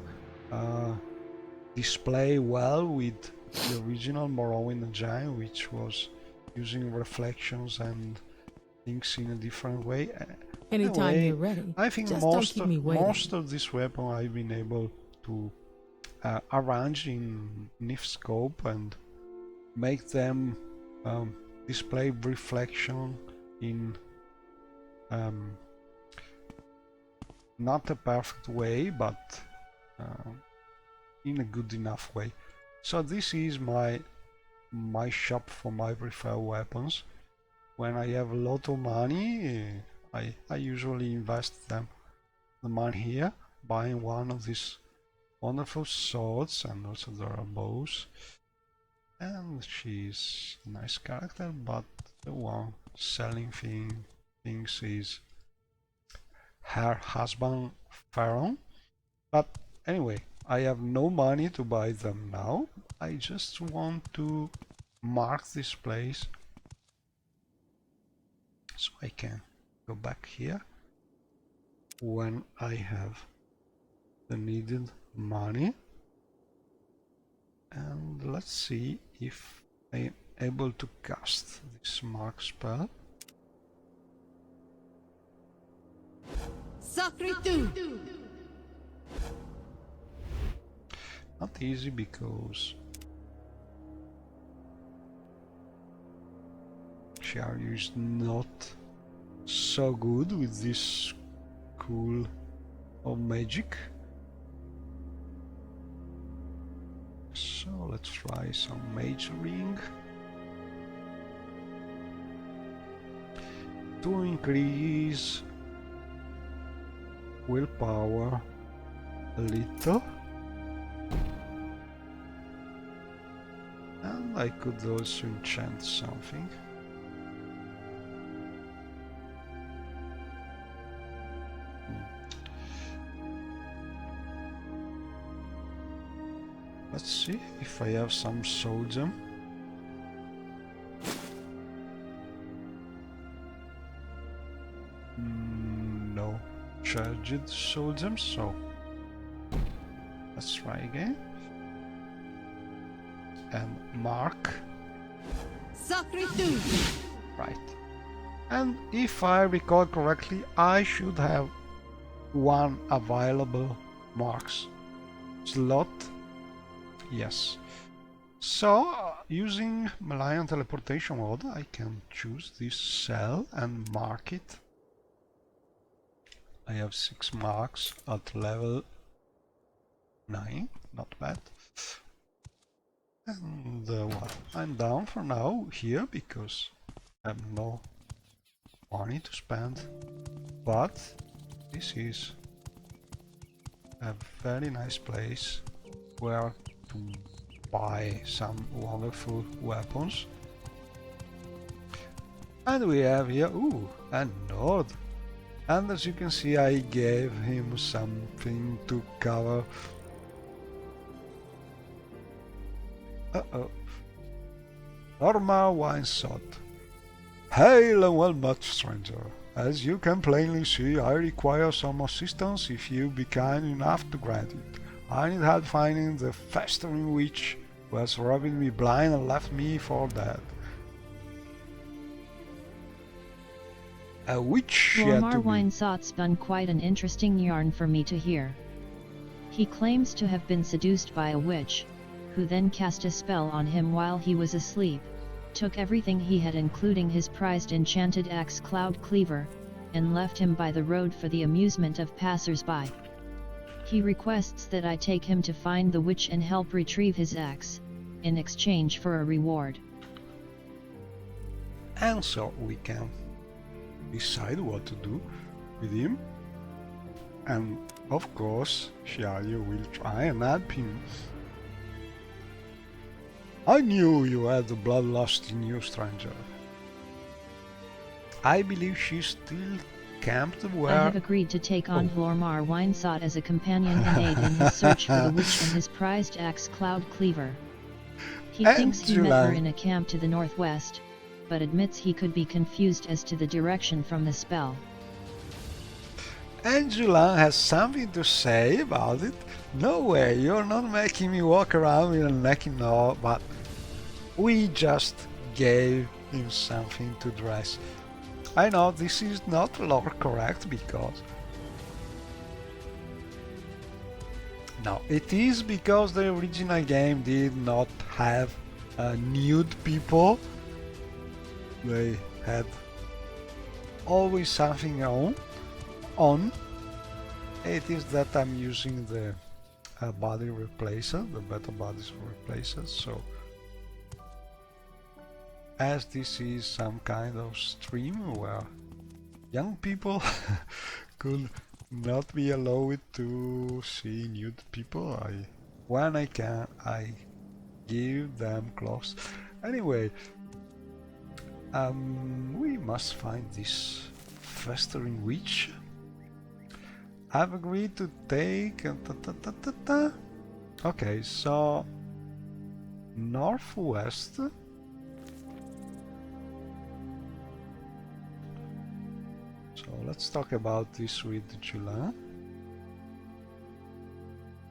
display well with the original Morrowind engine, which was using reflections and things in a different way. Anytime Anyway, you're ready. I think Just don't most keep me waiting. of this weapon I've been able to arrange in NIF scope and make them display reflection in not a perfect way, but in a good enough way. So this is my shop for my preferred weapons. When I have a lot of money, I usually invest the money here, buying one of these wonderful swords, and also there are bows. And she's a nice character, but the one selling things is her husband Pharaoh. But anyway, I have no money to buy them now. I just want to mark this place so I can go back here when I have the needed money. And let's see if I am able to cast this mark spell. Not easy because Shiaryu is not so good with this school of magic. So let's try some mage ring to increase willpower a little. And I could also enchant something. Let's see if I have some soul gem. No charged soul gems, so let's try again. And mark. Right. And if I recall correctly, I should have one available marks slot. Yes. So, using Malayan teleportation mode, I can choose this cell and mark it. I have 6 marks at level 9, not bad. And well, I'm down for now here because I have no money to spend. But this is a very nice place where to buy some wonderful weapons. And we have here, ooh, a Nord. And as you can see, I gave him something to cover. Norma Winesot. Hail and well met, stranger. As you can plainly see, I require some assistance if you be kind enough to grant it. I need help finding the festering witch who has rubbed me blind and left me for dead. A witch yet to be. Winesot spun quite an interesting yarn for me to hear. He claims to have been seduced by a witch, who then cast a spell on him while he was asleep, took everything he had including his prized enchanted axe Cloud Cleaver, and left him by the road for the amusement of passers-by. He requests that I take him to find the witch and help retrieve his axe, in exchange for a reward. And so we can decide what to do with him. And of course, Shiaryu will try and help him. I knew you had the bloodlust in you, stranger. I believe she's still camped where... I have agreed to take on Morrowind Winesot as a companion and aid in his search for the witch and his prized axe Cloud Cleaver. He thinks he met her in a camp to the northwest, but admits he could be confused as to the direction from the spell. And Julan has something to say about it. No way, you're not making me walk around with a neck no, but we just gave him something to dress. I know this is not lore correct because... No, it is because the original game did not have nude people. They had always something on. It is that I'm using the body replacer, the better bodies replacer, so as this is some kind of stream where young people could not be allowed to see nude people, when I can, I give them clothes. Anyway, we must find this festering witch. I've agreed to take... Okay, so... northwest. So let's talk about this with Julan.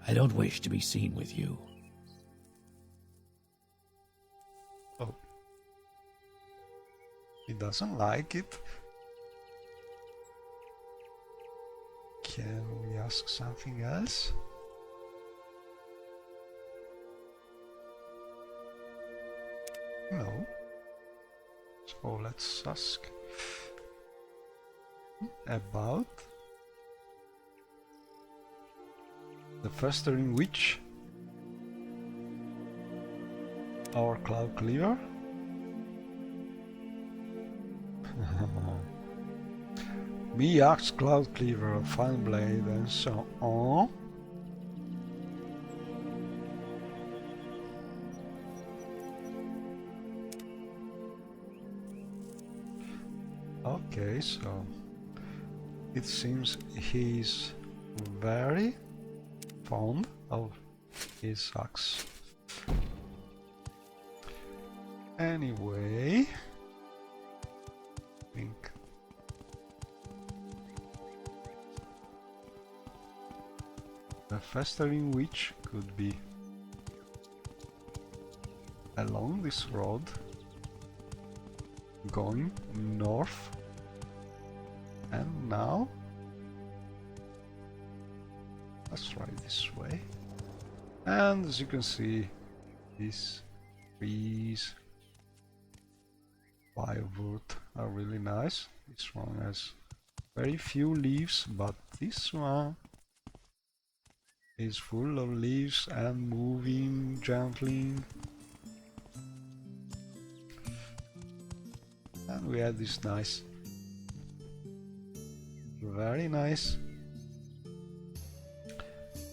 I don't wish to be seen with you. Oh. He doesn't like it. Can we ask something else? No. So let's ask about the festering witch, our cloud cleaver. Me axe cloud cleaver, fine blade, and so on. Okay, so it seems he's very fond of his axe. Anyway, I think the festering witch could be along this road going north, and now let's try this way. And as you can see, these trees by wood are really nice. This one has very few leaves, but this one is full of leaves and moving gently. And we have this nice, very nice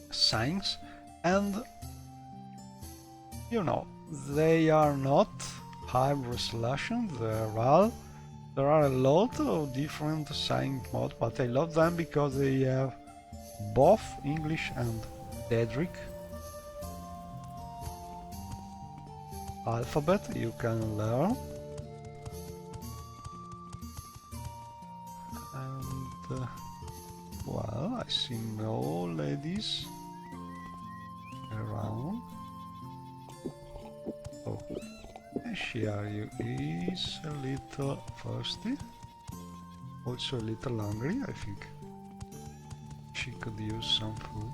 signs, and you know, they are not high resolution. There are a lot of different sign modes, but I love them because they have both English and Daedric alphabet you can learn. And well, I see no ladies around. Oh, Shiaryu is a little thirsty, also a little hungry. I think she could use some food.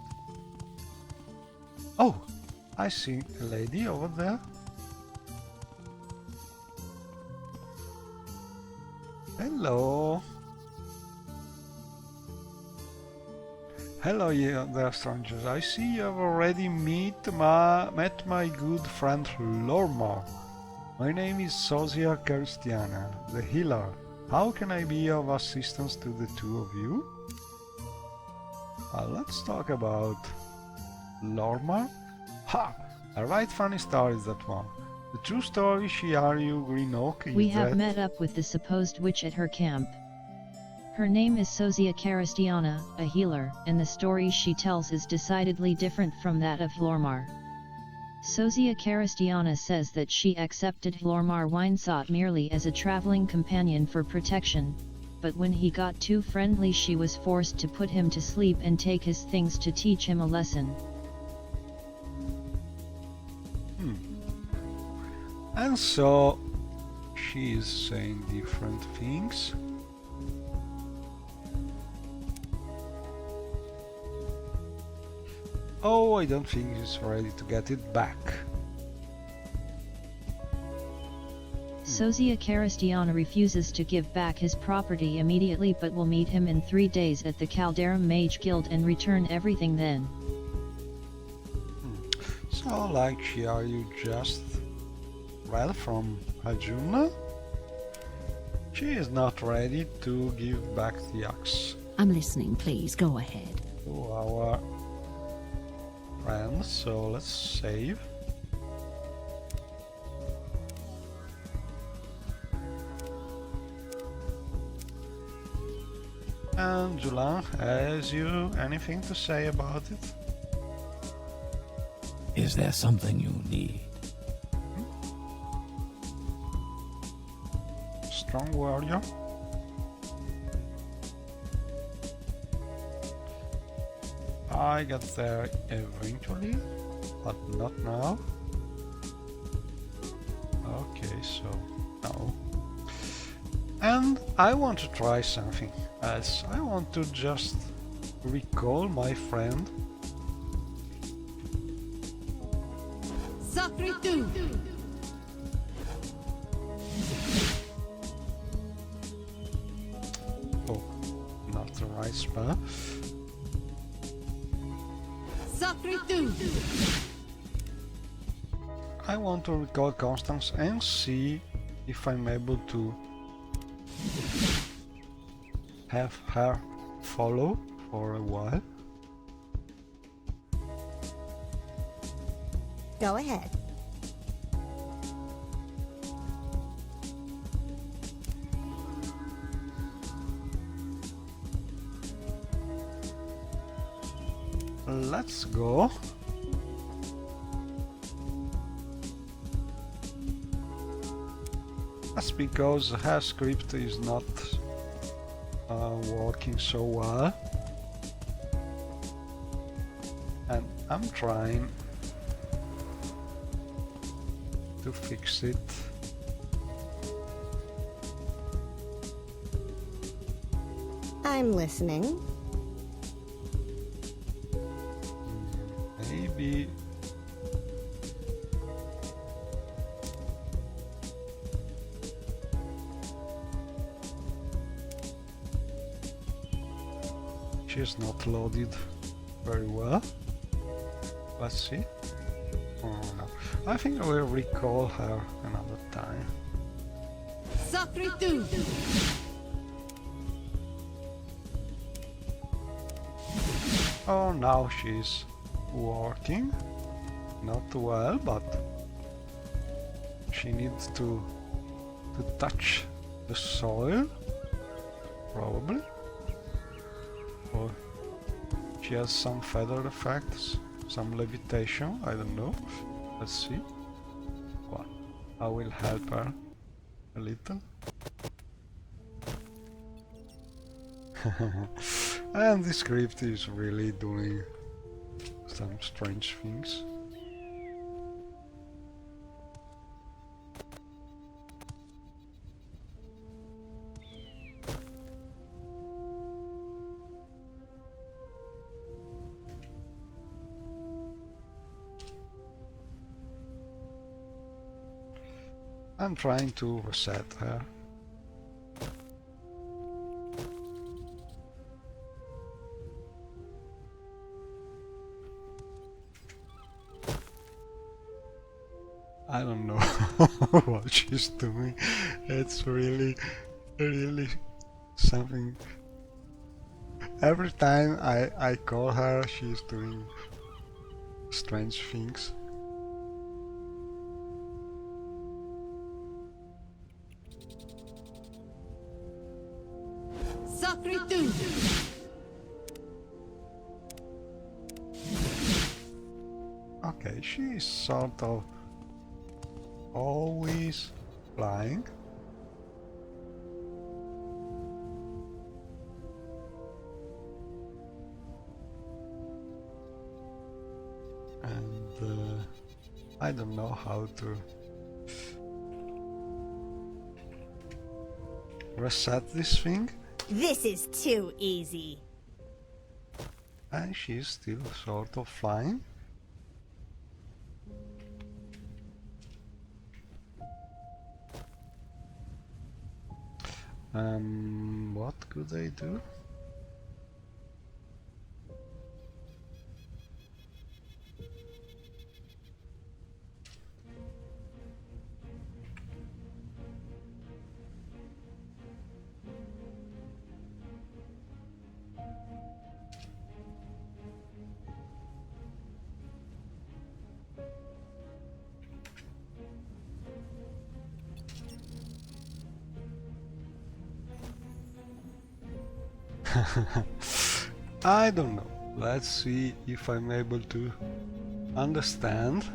Oh, I see a lady over there. Hello. Hello, there, strangers. I see you have already met my good friend Lormar. My name is Sosia Christiana, the healer. How can I be of assistance to the two of you? Let's talk about Lormar. Ha! A right funny story is that one. The true story, Shiaryu Green Oak, is We have met up with the supposed witch at her camp. Her name is Sosia Caristiana, a healer, and the story she tells is decidedly different from that of Hlormar. Sosia Caristiana says that she accepted Hlormar Winesot merely as a traveling companion for protection, but when he got too friendly she was forced to put him to sleep and take his things to teach him a lesson. And so she is saying different things. Oh, I don't think he's ready to get it back. Sosia Caristiana refuses to give back his property immediately but will meet him in 3 days at the Calderum Mage Guild and return everything then. So, like, are you just read from Hajuna? She is not ready to give back the axe I'm listening, please, go ahead. to our friends, so let's save. And Julan, has you anything to say about it? Is there something you need? Strong warrior. I get there eventually, but not now. Okay, so no. And I want to try something else. I want to just recall my friend. Sakritu! Oh, not the right spell. Sakritu! I want to recall Constance and see if I'm able to have her follow for a while. Go ahead. Let's go. That's because her script is not working so well, and I'm trying to fix it. I'm listening. Maybe she's not loaded very well. Let's see. Oh no. I think I will recall her another time. Sakritu! Oh, now she's working. Not well, but she needs to touch the soil, probably. Or she has some feather effects, some levitation, I don't know. Let's see. Well, I will help her a little. And the script is really doing some strange things. I'm trying to reset her. I don't know what she's doing. It's really something. Every time I call her, she's doing strange things. Sakritu! Okay, she's sort of always flying. I don't know how to reset this thing. This is too easy. And she's still sort of flying. What could I do? I don't know. Let's see if I'm able to understand.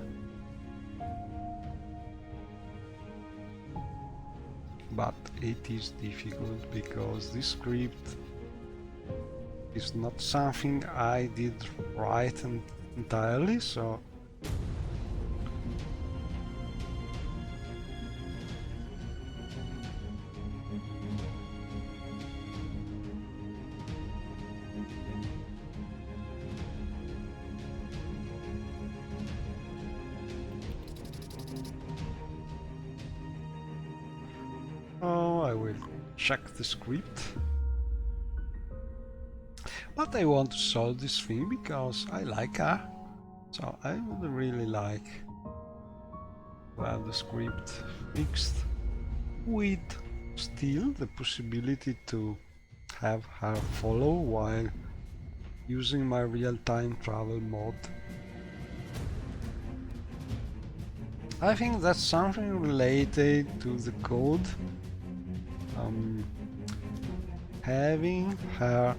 But it is difficult because this script is not something I did right entirely, so I will check the script. But I want to solve this thing because I like her. So I would really like to have the script fixed with still the possibility to have her follow while using my real-time travel mode. I think that's something related to the code. Having her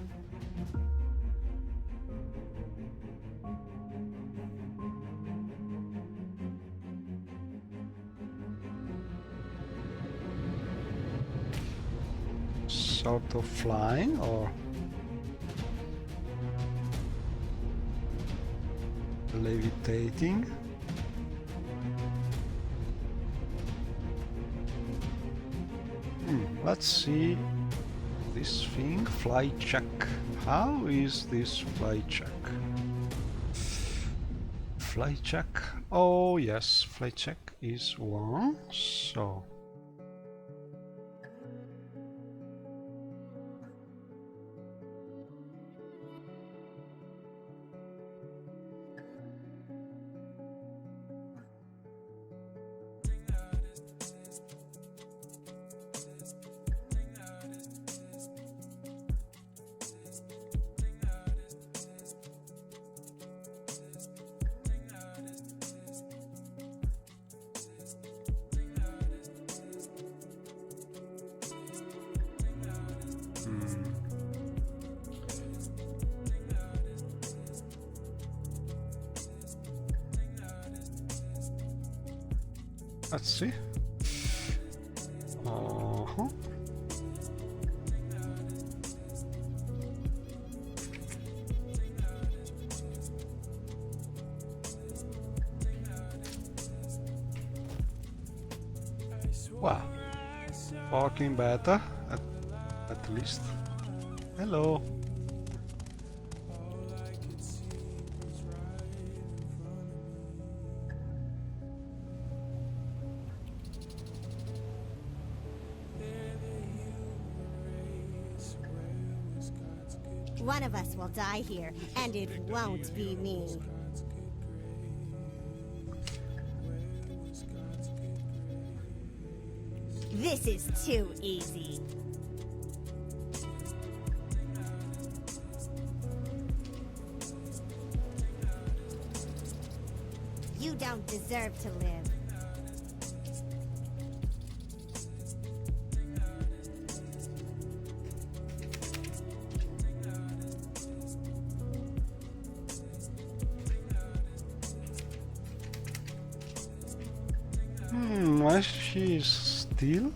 sort of flying or levitating. Let's see this thing, fly check. How is this fly check? Fly check. Oh yes, fly check is 1. So let's see. Wow, working better at least. Hello. One of us will die here, and it won't be me. This is too easy. You don't deserve to live. Why she's still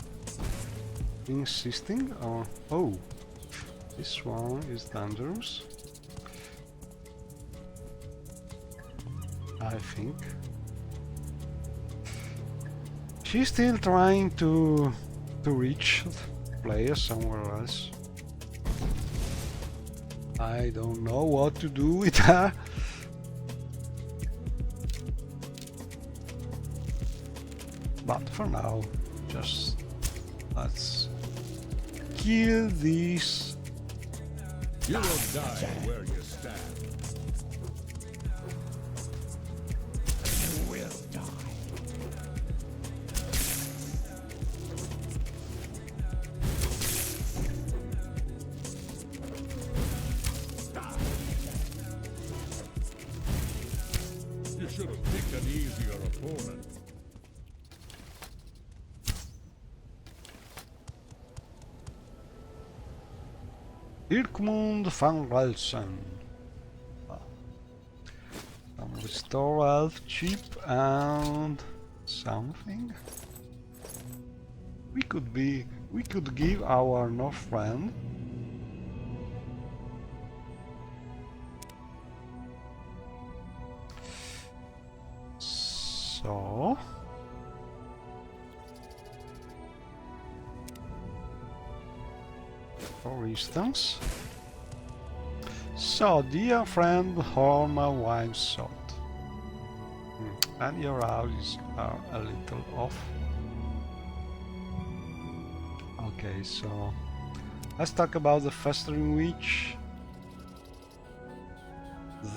insisting on... Oh, this one is dangerous, I think. She's still trying to reach players somewhere else. I don't know what to do with her. But for now, just let's kill these. You will die where you stand. You will die. You should have picked an easier opponent. Irkmund van Relsen. Some restore health chip and something. We could give our North friend so. For instance, so dear friend Horma wine salt, and your houses are a little off. Okay, so let's talk about the festering witch.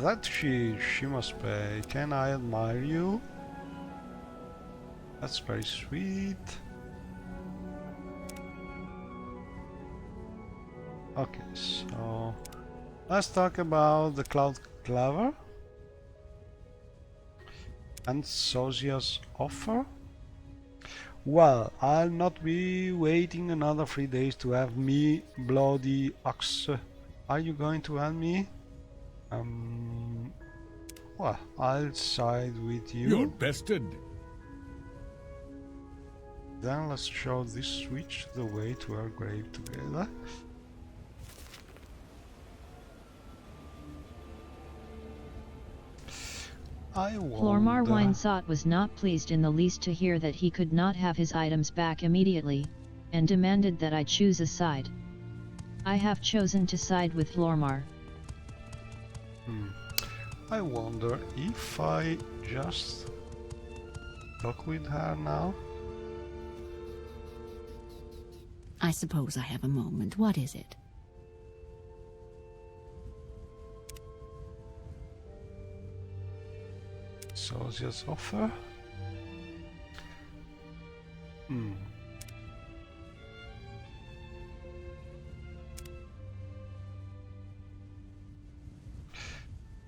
That she must pay. Can I admire you? That's very sweet. Okay, so let's talk about the Cloud Clover and Sosia's offer. Well, I'll not be waiting another 3 days to have me bloody ox. Are you going to help me? Well, I'll side with you. You're bested. Then let's show this switch the way to our grave together. Flormar Winesot was not pleased in the least to hear that he could not have his items back immediately, and demanded that I choose a side. I have chosen to side with Flormar. I wonder if I just talk with her now. I suppose I have a moment. What is it? Sosia's offer.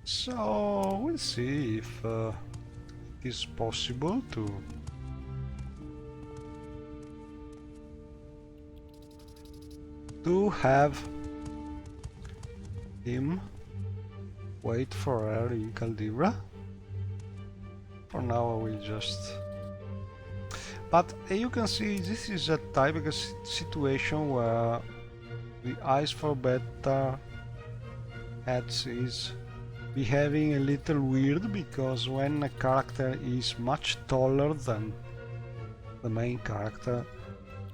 So we'll see if it's possible to have him wait for her in Caldera. For now I will just... But you can see this is a typical situation where the Eyes for Better Heads is behaving a little weird, because when a character is much taller than the main character,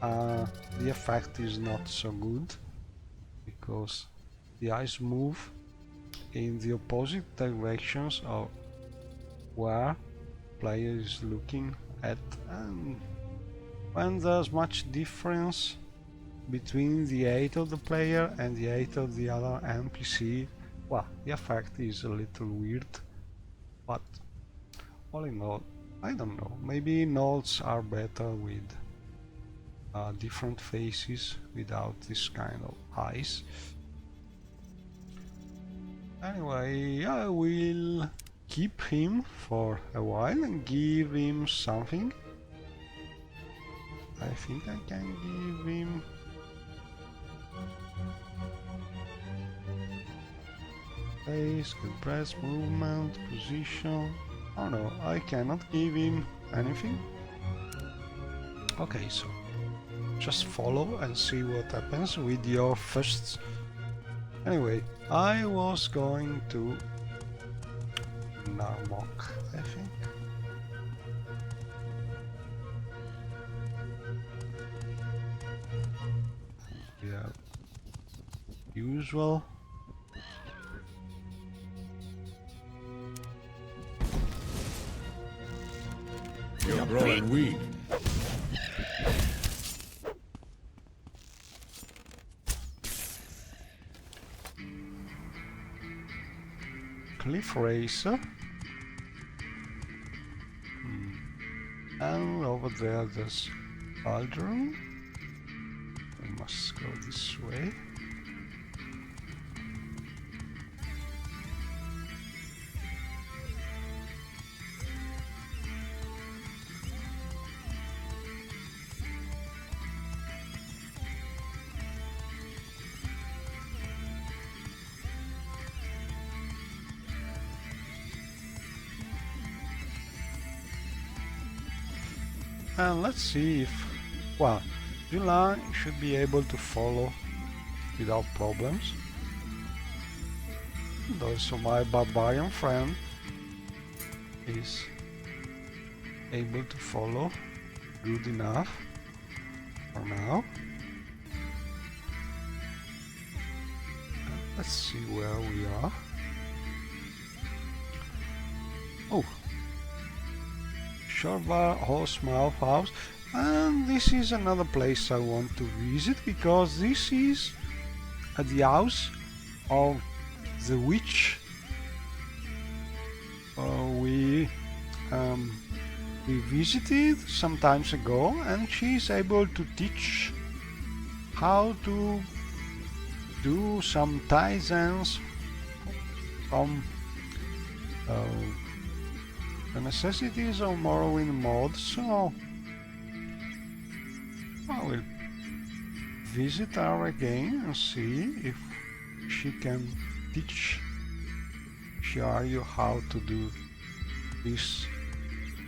the effect is not so good, because the eyes move in the opposite directions of where player is looking at, and when there's much difference between the height of the player and the height of the other NPC, well, the effect is a little weird. But all in all, I don't know, maybe nodes are better with different faces without this kind of eyes. Anyway, I will keep him for a while and give him something. I think I can give him face, good press, movement, position. Oh no, I cannot give him anything. Okay, so just follow and see what happens with your first. Anyway, I was going to Narmok, I think. usual. You're growing weak. Cliff racer. And over there there's Aldrin. We must go this way. And let's see if, well, July should be able to follow without problems. And also my barbarian friend is able to follow good enough for now. Let's see where we are. Oh, Shorvar Horse Mouth House, and this is another place I want to visit because this is the house of the witch we visited some times ago, and she is able to teach how to do some Taizens from the necessities of Morrowind mod, so I will visit her again and see if she can teach you how to do these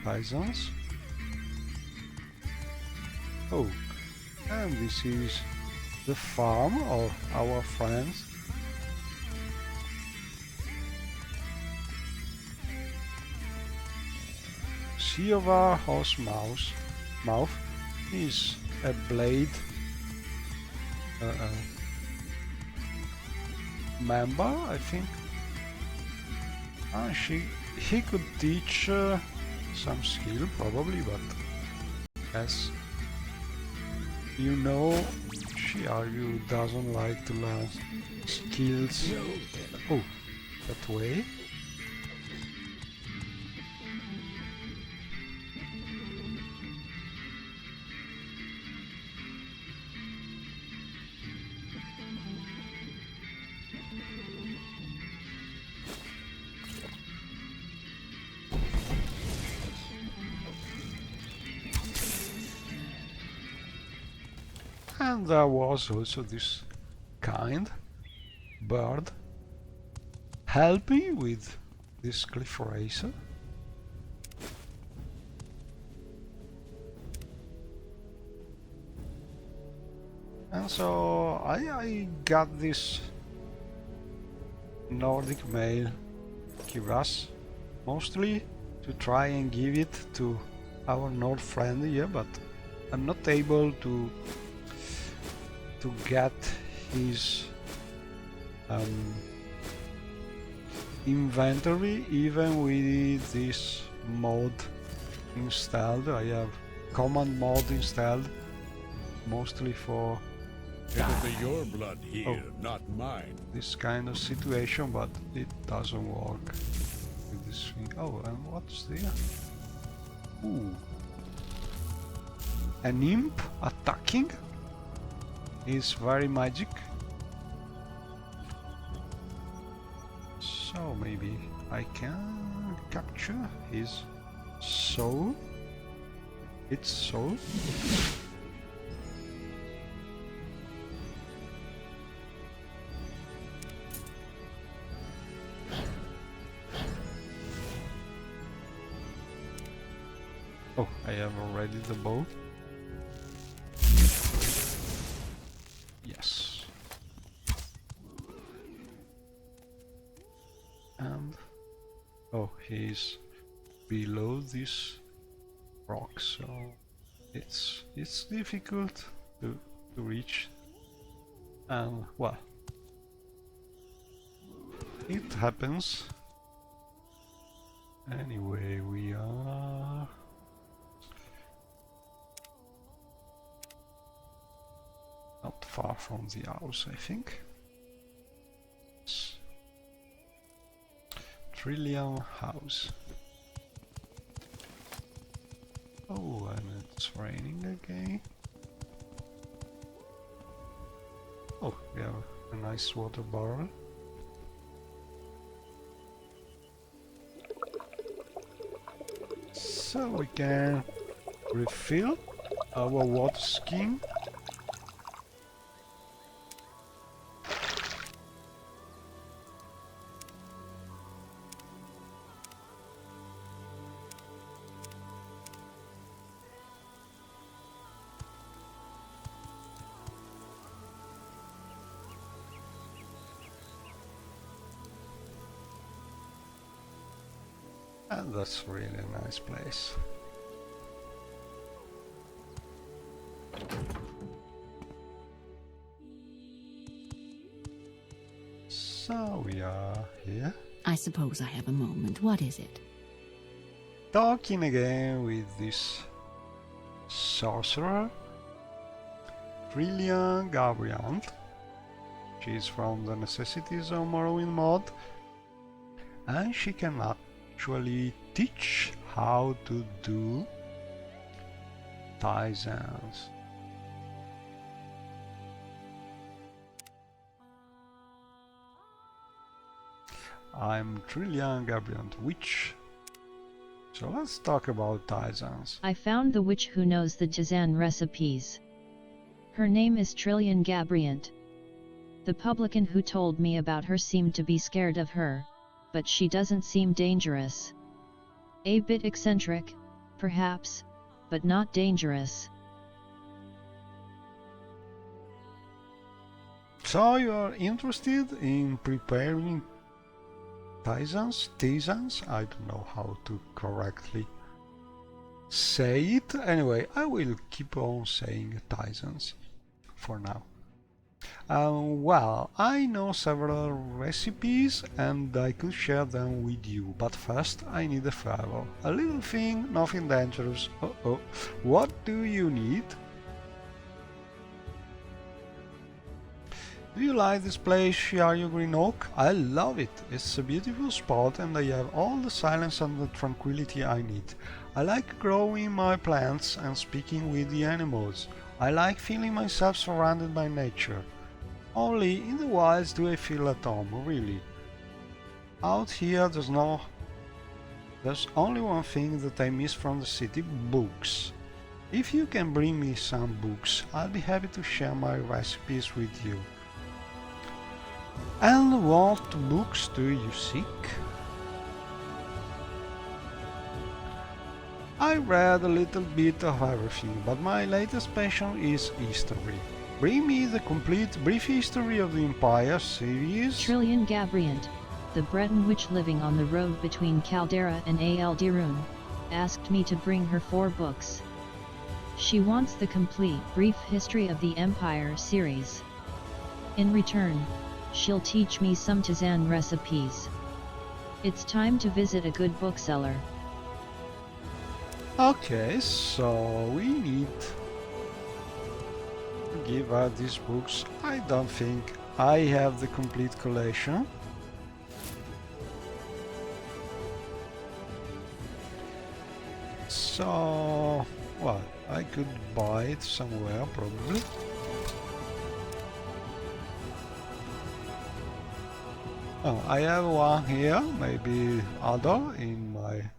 Taizens. Oh, and this is the farm of our friends. Shorvar Horse Mouth is a blade member, I think. He could teach some skill probably, but as you know, Shiaryu doesn't like to learn skills. Oh, that way. And there was also this kind bird helping with this cliff racer. And so I got this Nordic male Kivras mostly to try and give it to our Nord friend here, but I'm not able to get his inventory even with this mod installed. I have command mod installed mostly for It'll be your blood here, not mine. this kind of situation, but it doesn't work with this thing. Oh, and what's there? Ooh, an imp attacking is very magic. So maybe I can capture his soul. Its soul. Oh, I have already the bow. Yes. And oh, he's below this rock, so it's difficult to reach. And well, it happens. Anyway, we are... not far from the house, I think. Trillium House. Oh, and it's raining again. Oh, we have a nice water barrel. So we can refill our water skin. And that's really a nice place. So we are here. I suppose I have a moment. What is it? Talking again with this sorcerer, Trillian Gabriant. She's from the Necessities of Morrowind mod, and she can actually teach how to do Tizans. I'm Trillian Gabriant, witch. So let's talk about Tizans. I found the witch who knows the Tizan recipes. Her name is Trillian Gabriant. The publican who told me about her seemed to be scared of her, but she doesn't seem dangerous. A bit eccentric, perhaps, but not dangerous. So you are interested in preparing Tizans? I don't know how to correctly say it. Anyway, I will keep on saying Tizans for now. Well, I know several recipes and I could share them with you, but first I need a favor. A little thing, nothing dangerous. What do you need? Do you like this place, Shiario Green Oak? I love it. It's a beautiful spot and I have all the silence and the tranquility I need. I like growing my plants and speaking with the animals. I like feeling myself surrounded by nature. Only in the wilds do I feel at home, really. Out here there's only one thing that I miss from the city: books. If you can bring me some books, I'll be happy to share my recipes with you. And what books do you seek? I read a little bit of everything, but my latest passion is history. Bring me the complete Brief History of the Empire series. Trillian Gabriant, the Breton witch living on the road between Caldera and Aldirun, asked me to bring her 4 books. She wants the complete Brief History of the Empire series. In return, she'll teach me some Tizan recipes. It's time to visit a good bookseller. Okay, so we need to give her these books. I don't think I have the complete collection. So, well, I could buy it somewhere probably. Oh, I have one here, maybe other in my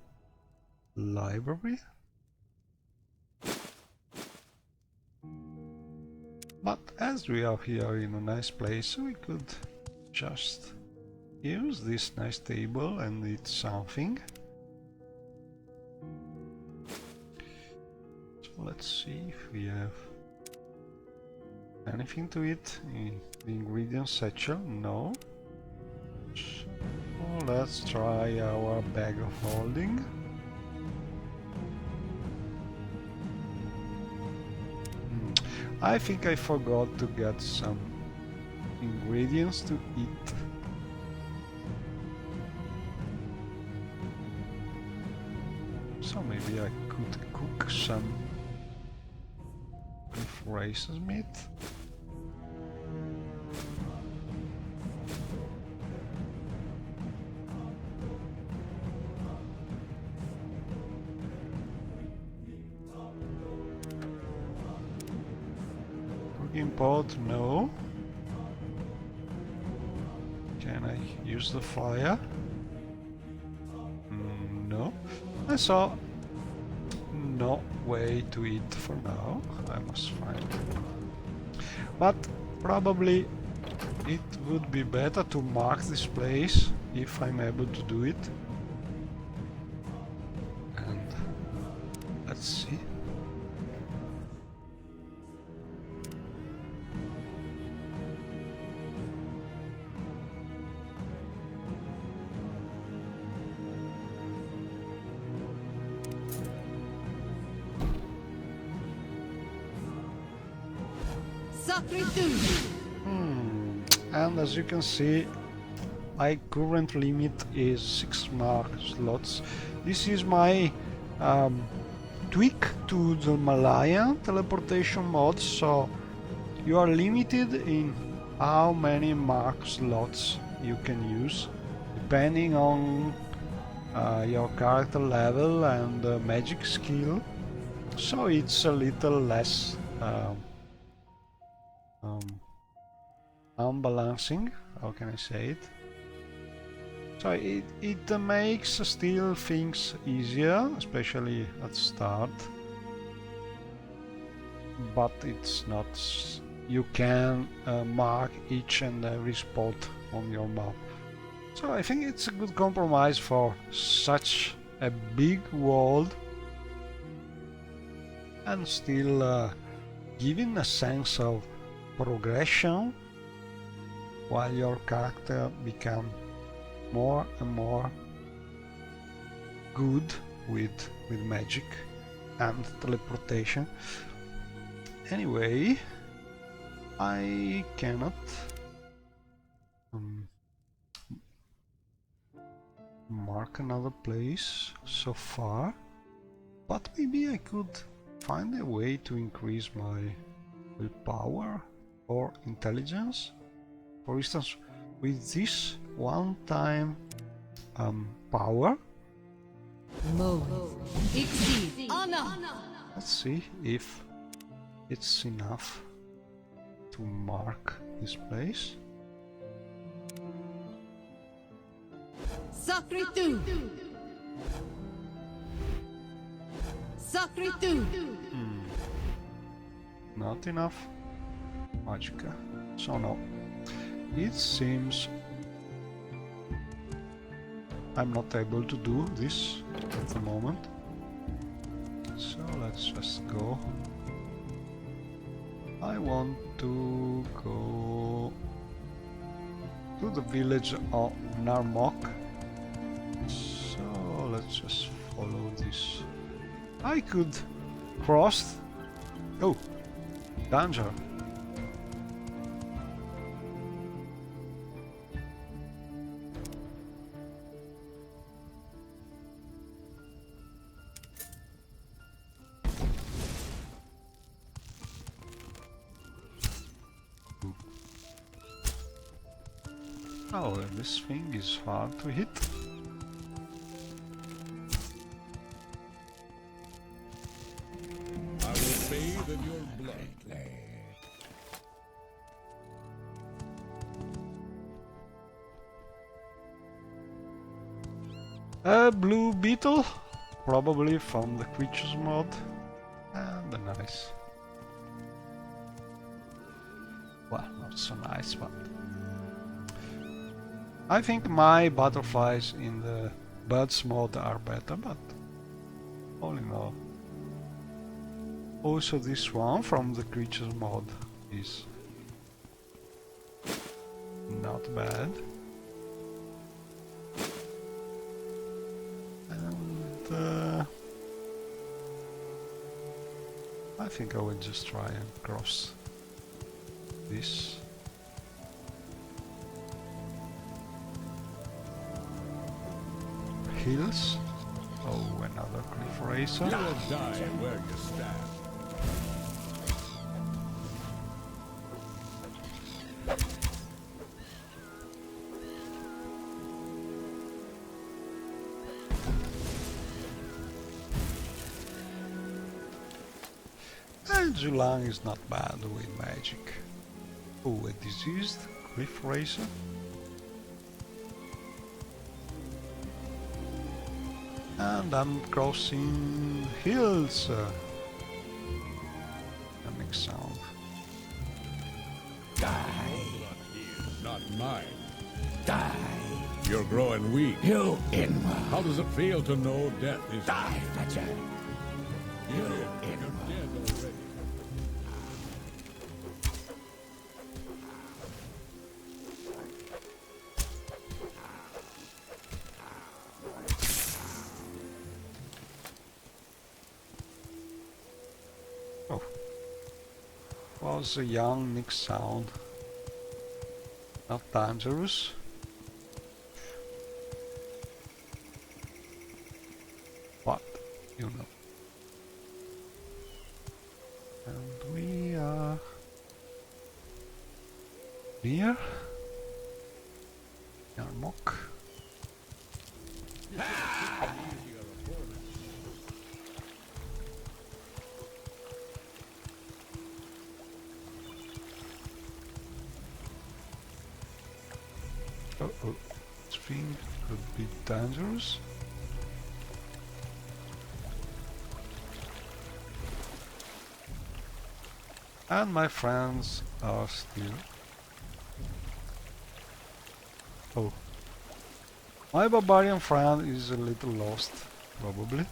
library. But as we are here in a nice place, we could just use this nice table and eat something. So let's see if we have anything to eat in the ingredients section. No. So let's try our bag of holding. I think I forgot to get some ingredients to eat. So maybe I could cook some beef races meat. Cooking pot, no. Can I use the fire? No. I saw no way to eat for now. I must find. But probably it would be better to mark this place if I'm able to do it. And let's see. And as you can see, my current limit is 6 mark slots. This is my tweak to the Malayan teleportation mod, so you are limited in how many mark slots you can use, depending on your character level and magic skill. So it's a little less unbalancing, how can I say it? So it makes still things easier, especially at start, but it's not, you can mark each and every spot on your map. So I think it's a good compromise for such a big world, and still giving a sense of progression while your character become more and more good with magic and teleportation. Anyway, I cannot mark another place so far, but maybe I could find a way to increase my willpower or intelligence. For instance, with this one-time power. Let's see if it's enough to mark this place. Not enough Magica. So no. It seems I'm not able to do this at the moment. So let's just go. I want to go to the village of Narmok. So let's just follow this. I could cross. Oh, danger. Oh, this thing is hard to hit. I will bathe in your blood. A blue beetle, probably from the creatures mod, and a nice. Well, not so nice, but I think my butterflies in the birds mod are better, but all in all. Also this one from the creatures mod is not bad. And I think I will just try and cross this. Hills. Oh, and another cliff racer. You will die where you stand. And Julang is not bad with magic. Oh, a diseased cliff racer. And I'm crossing hills. That makes sound. Die. Not mine. Die. You're growing weak. You in. How does it feel to know death is Die, Fletcher. You in. dead already? Oh. Was a young Nick sound. Not dangerous. But, you know. And we are near Yarmok. Uh-oh, this thing could be dangerous. And my friends are still... Oh. My barbarian friend is a little lost, probably.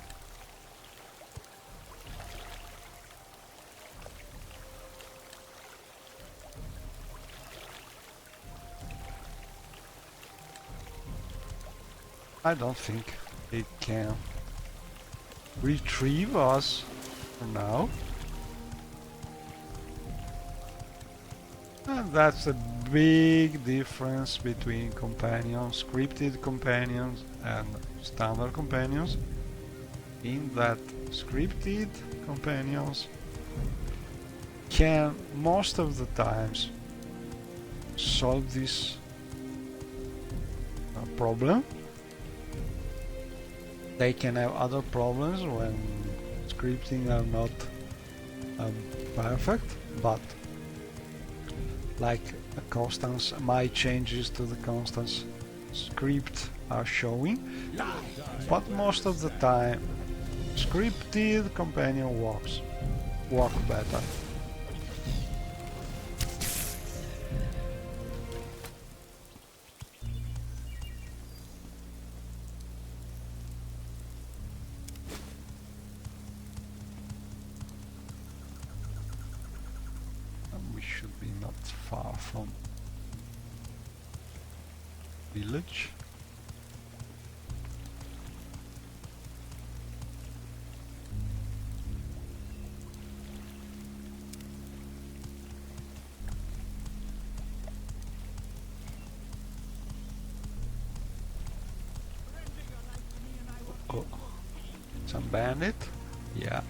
I don't think it can retrieve us for now. And that's a big difference between companions, scripted companions and standard companions. In that scripted companions can most of the times solve this problem. They can have other problems when scripting are not perfect, but like a constants, my changes to the constants script are showing, but most of the time scripted companion work better. We should be not far from village. Oh, some bandit? Yeah.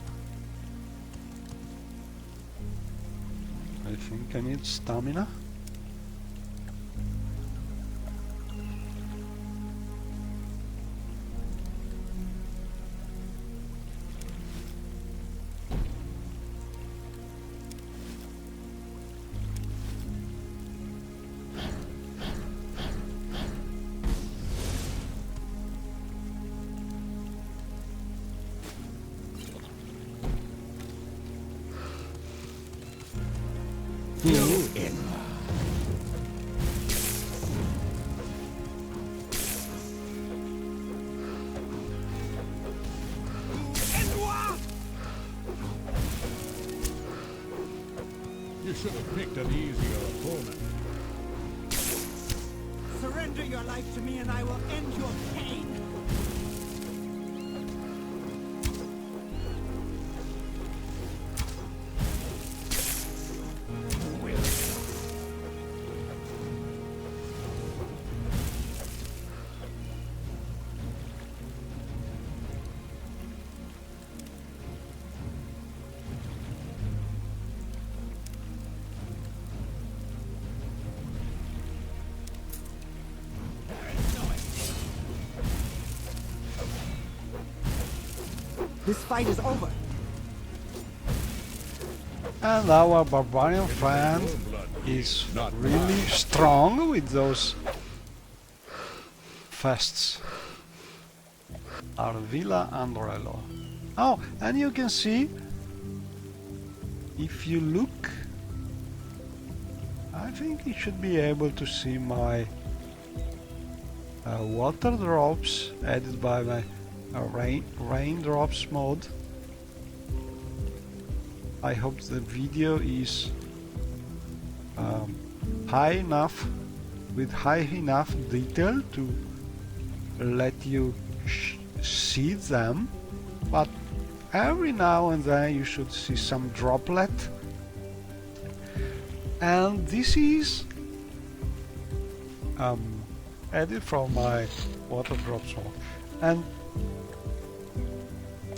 I think I need stamina. You in. You should have picked an easier opponent. Surrender your life to me and I will end your pain. This fight is over. And our barbarian friend is really strong with those fests. Arvilla and Orello. Oh, and you can see, if you look, I think you should be able to see my water drops added by my raindrops mode. I hope the video is high enough, with high enough detail to let you see them, but every now and then you should see some droplet. And this is added from my water drops mode, and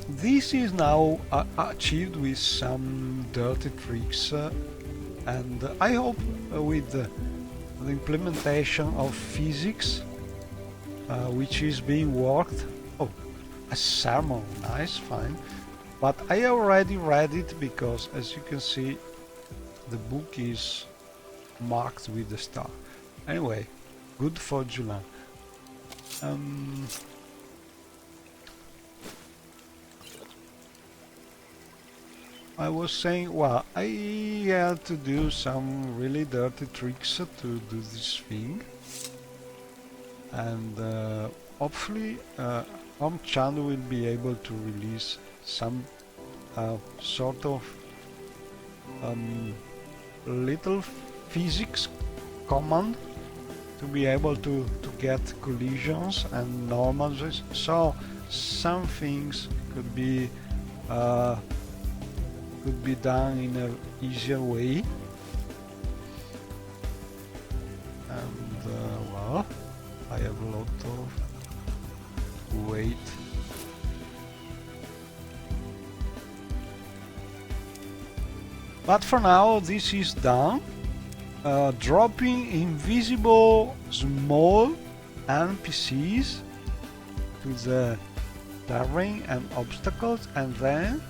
this is now achieved with some dirty tricks, and I hope with the implementation of physics, which is being worked. Oh, a sermon, nice, fine. But I already read it because, as you can see, the book is marked with the star. Anyway, good for Julian. I was saying, well, I had to do some really dirty tricks to do this thing, and hopefully Home channel will be able to release some sort of little physics command to be able to get collisions and normals, so some things could be done in an easier way. And well, I have a lot of weight. But for now this is done. Dropping invisible small NPCs to the terrain and obstacles, and then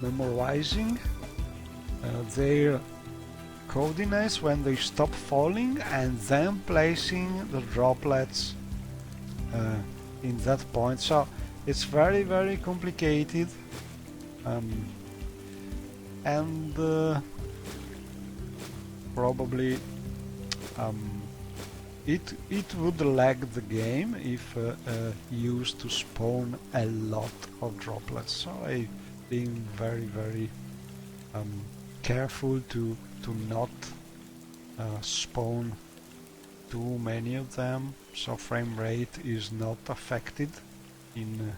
memorizing their coordinates when they stop falling, and then placing the droplets in that point. So it's very, very complicated, and probably it would lag the game if used to spawn a lot of droplets. So I've been very, very careful to not spawn too many of them, so frame rate is not affected in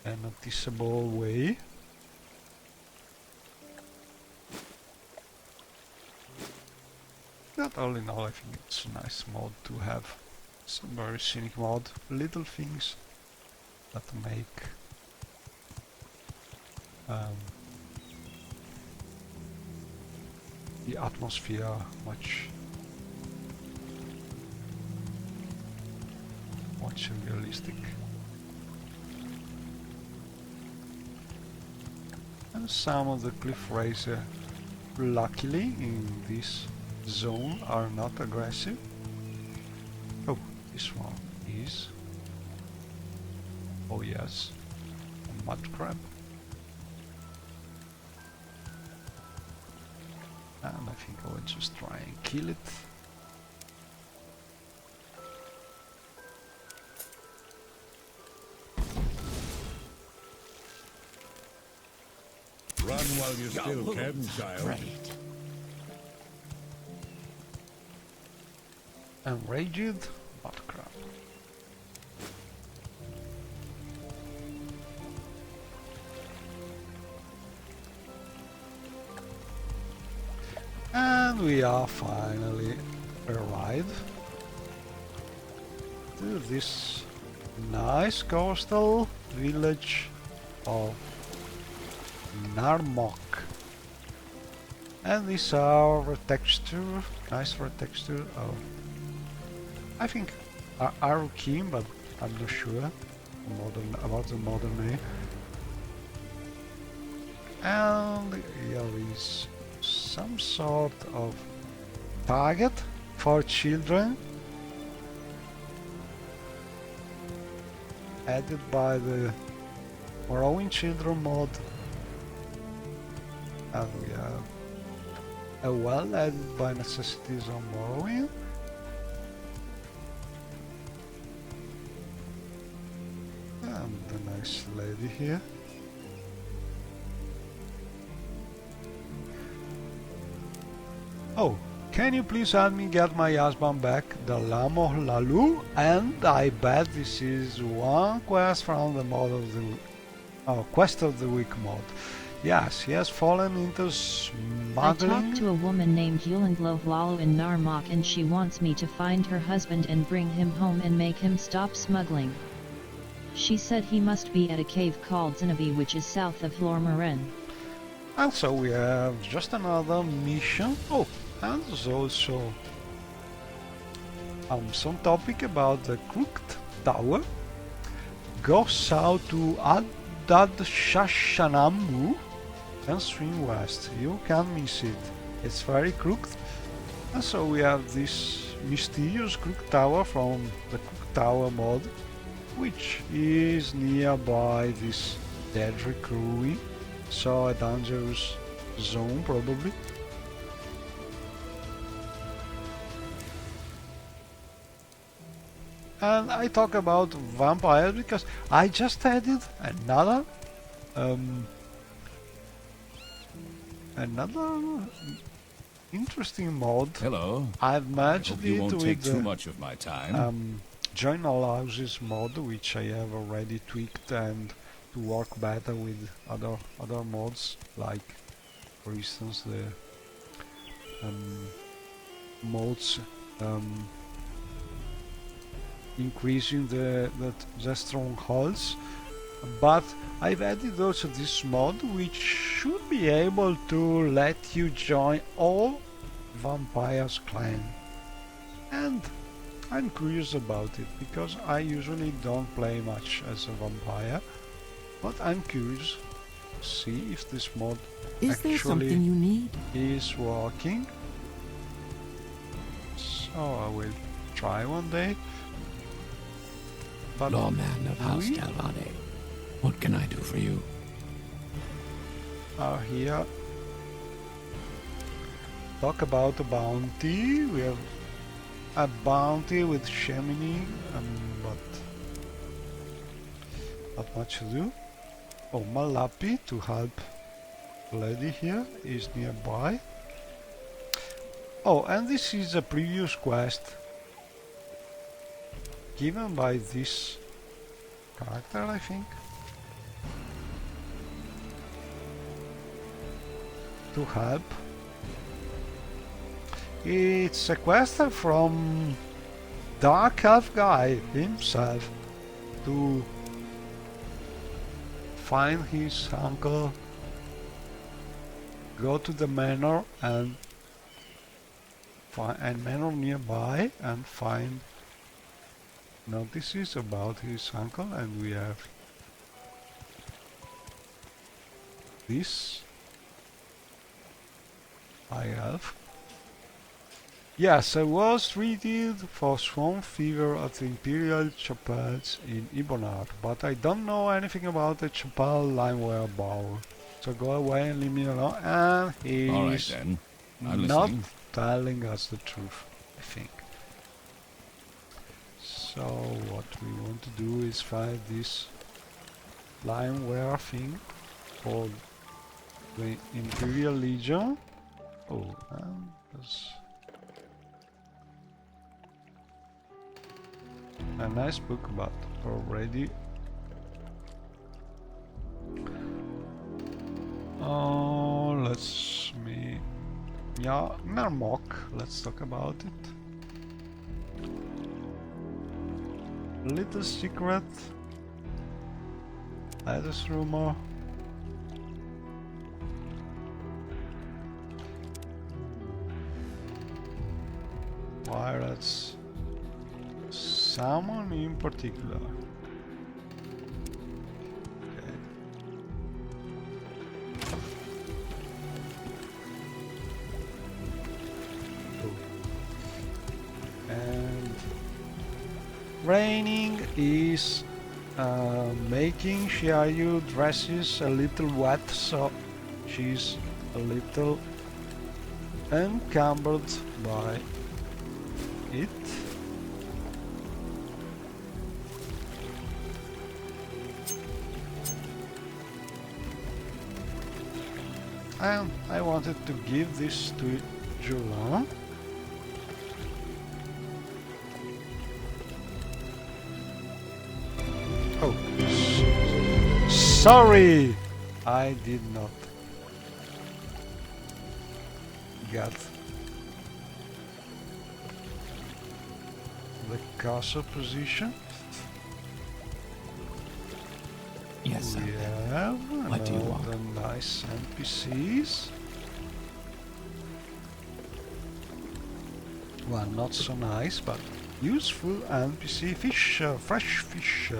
a noticeable way. But all in all, I think it's a nice mod to have. It's a very scenic mod, little things that make the atmosphere much realistic. And some of the cliff racer, luckily in this zone, are not aggressive. Oh, this one is. Oh yes, a mud crab. And I think I will just try and kill it. Run while you still can, child. Right. Enraged mud crab. And we are finally arrived to this nice coastal village of Narmok. And these are the texture, nice red texture of, I think, Arukim, but I'm not sure. about the modern name. And here is some sort of target for children added by the Morrowind Children mod. And we have a well added by necessities on Morrowind. And the nice lady here. Oh, can you please help me get my husband back, the Lamo Lalu? And I bet this is one quest from the mod of the quest of the week mod. Yes, he has fallen into I smuggling. talked to a woman named Yulanglo Lalu in Narmak and she wants me to find her husband and bring him home and make him stop smuggling. She said he must be at a cave called Zanabi which is south of Lormarin. And so we have just another mission. Oh, and there's also some topic about the Crooked Tower. Go south to Adad Shashanamu and swim west. You can't miss it. It's very crooked. And so we have this mysterious Crooked Tower from the Crooked Tower mod, which is nearby this deadly crew. So a dangerous zone probably. And I talk about vampires because I just added another interesting mod. Hello. I've I merged hope you it won't with take too the much of my time. Join All Houses mod, which I have already tweaked and to work better with other mods, like for instance the mods increasing the strongholds. But I've added also this mod which should be able to let you join all vampires clan, and I'm curious about it because I usually don't play much as a vampire, but I'm curious to see if this mod Is there something actually you need? is working. So I will try one day. But Lawman of House we Talvane. What can I do for you? are here. Talk about a bounty. We have a bounty with Shemini, but not much to do. Oh, Malapi to help the lady here is nearby. Oh, and this is a previous quest given by this character, I think, to help. It's a quest from Dark Elf guy himself to find his uncle, go to the manor and find a manor nearby and find notices about his uncle, and we have this high elf. Yes, I was treated for swamp fever at the Imperial Chapels in Ibonar, but I don't know anything about the Chapel Limeware Bowl. So go away and leave me alone. And All right he's then. I'm not listening. telling us the truth, I think. So what we want to do is find this limeware thing for the Imperial Legion. Oh, and there's a nice book, but already. Oh, yeah, Narmok. Let's talk about it. Little secret. Latest rumor. Pirates. Someone in particular. Raining is making Shiayu dresses a little wet, so she's a little encumbered by it. And I wanted to give this to Julan. Oh, sorry! I did not get the castle position. Yes, We sir. have What do you want? another nice NPCs. Well, not so nice, but useful NPC fish, fresh fish.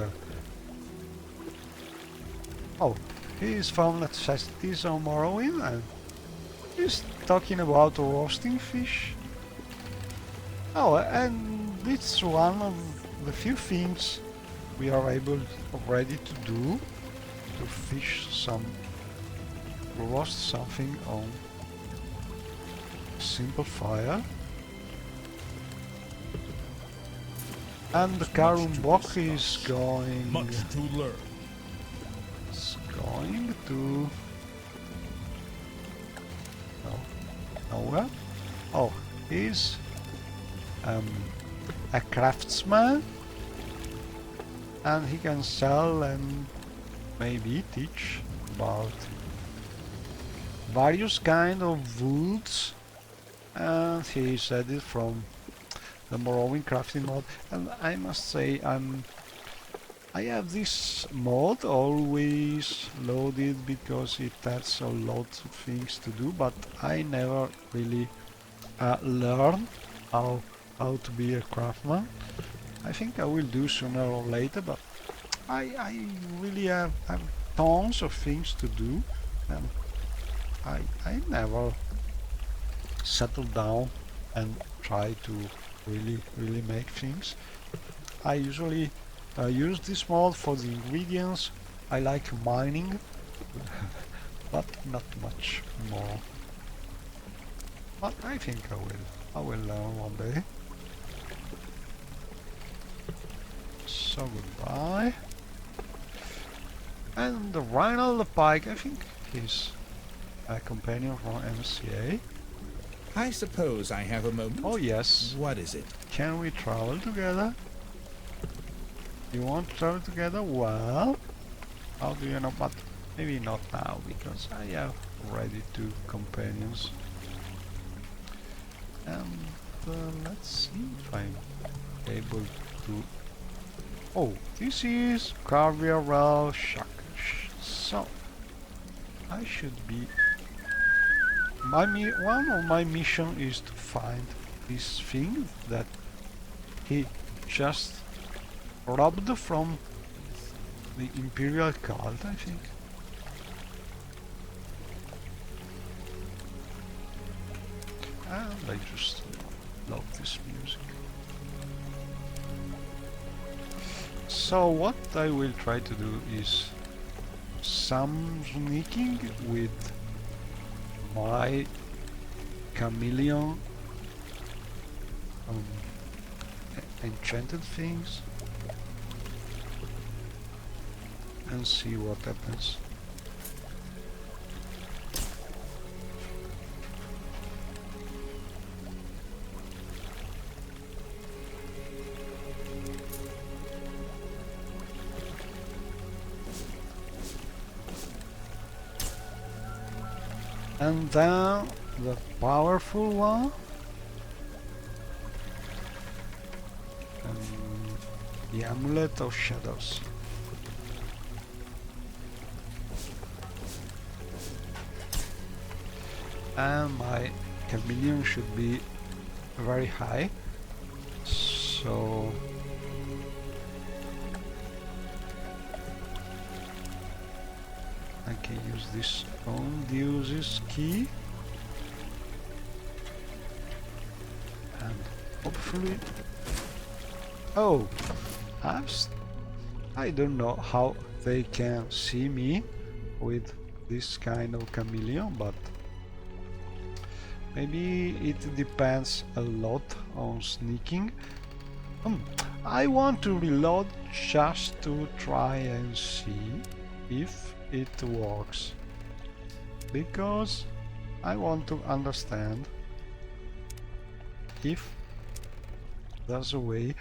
Oh, he is from necessities on Morrowind and he's talking about roasting fish. Oh, and it's one of the few things we are able already to do, to fish some, roast something on simple fire. And the Karumbok is going... Much to learn. It's going to... No. Nowhere? Oh, he's a craftsman. And he can sell and maybe teach about various kind of woods. And he said it from the Morrowind crafting mod, and I must say I have this mod always loaded because it adds a lot of things to do, but I never really learn how to be a craftsman. I think I will do sooner or later, but I really have tons of things to do, and I never settle down and try to really make things. I usually use this mod for the ingredients. I like mining, but not much more. But I think I will learn one day. So goodbye. And the Reinald the Pike, I think he's a companion from MCA. I suppose I have a moment. Oh yes. What is it? Can we travel together? You want to travel together? Well, how do you know? But maybe not now, because I have already 2 companions. And let's see if I'm able to... Oh, this is Carviarel Shack. So, I should be... one of my mission is to find this thing that he just robbed from the Imperial cult, I think. And I just love this music. So what I will try to do is some sneaking with my chameleon enchanted things and see what happens. And then the powerful one, the Amulet of Shadows. And my chameleon should be very high, so I can use this own Deus's key and hopefully... Oh! I don't know how they can see me with this kind of chameleon, but maybe it depends a lot on sneaking. I want to reload just to try and see if it works, because I want to understand if there's a way.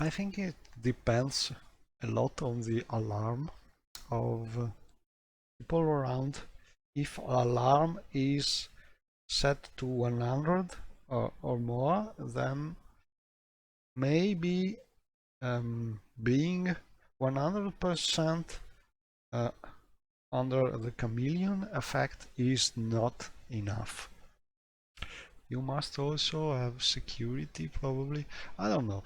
I think it depends a lot on the alarm of people around. If alarm is set to 100 or more, then maybe being 100% under the chameleon effect is not enough. You must also have security, probably. I don't know.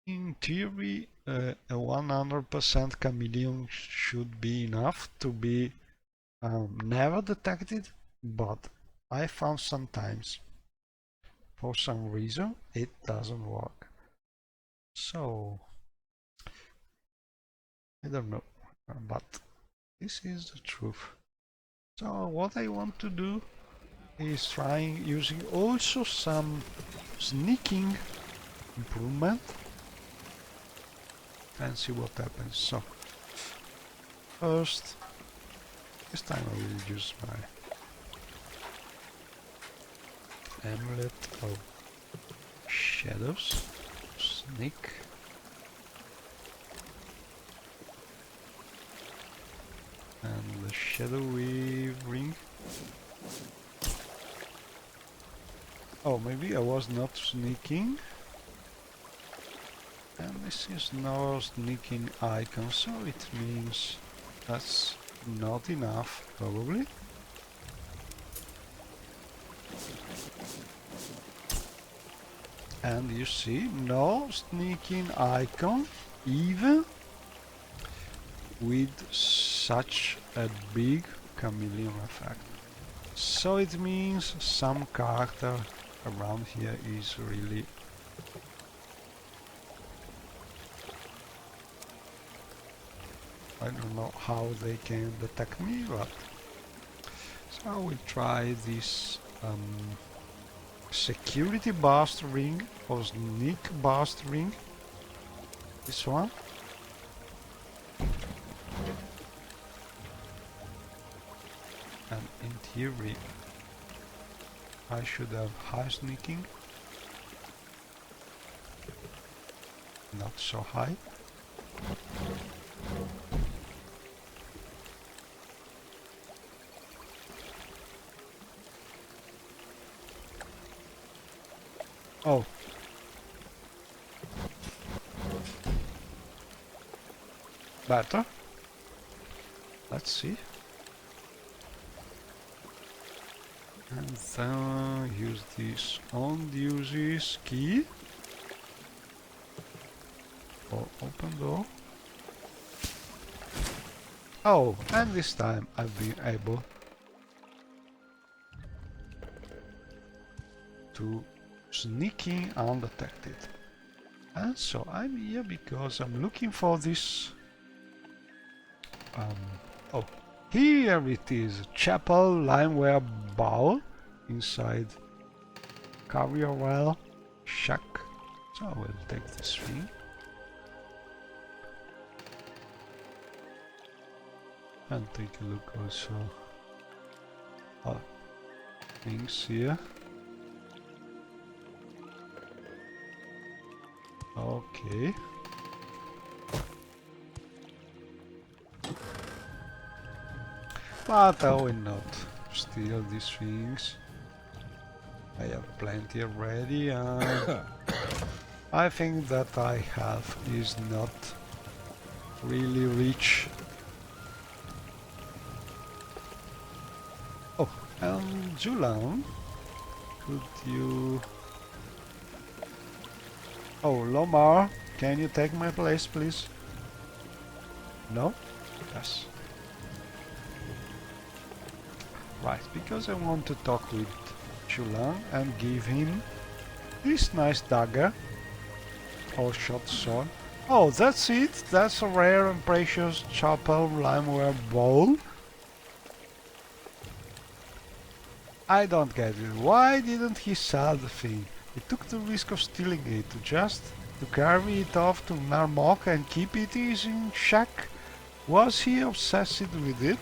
In theory, a 100% chameleon should be enough to be never detected, but I found sometimes, for some reason, it doesn't work. So, I don't know, but this is the truth. So what I want to do is trying using also some sneaking improvement and see what happens. So first, this time I will use my amulet of shadows, sneak, and the shadowy ring. Oh, maybe I was not sneaking. And this is no sneaking icon, so it means that's not enough, probably. And you see, no sneaking icon, even with such a big chameleon effect. So it means some character around here is really I don't know how they can detect me, but so we try this security burst ring or sneak burst ring, this one. And in theory I should have high sneaking, not so high. Oh. Better. Let's see. And then use this on uses key for open door. Oh, and this time I've been able to sneak in undetected. And so I'm here because I'm looking for this. Oh, here it is, chapel limeware bowl inside carrier well shack. So I will take this thing and take a look also at things here. Okay. But I will not steal these things. I have plenty already, and I think that I have is not really rich. Oh, and Julan, could you... Oh, Lomar, can you take my place, please? No? Yes. Right, because I want to talk with Julan and give him this nice dagger or short sword. Oh, that's it? That's a rare and precious chapel limeware bowl? I don't get it. Why didn't he sell the thing? He took the risk of stealing it just to carry it off to Narmok and keep it in check. Was he obsessed with it?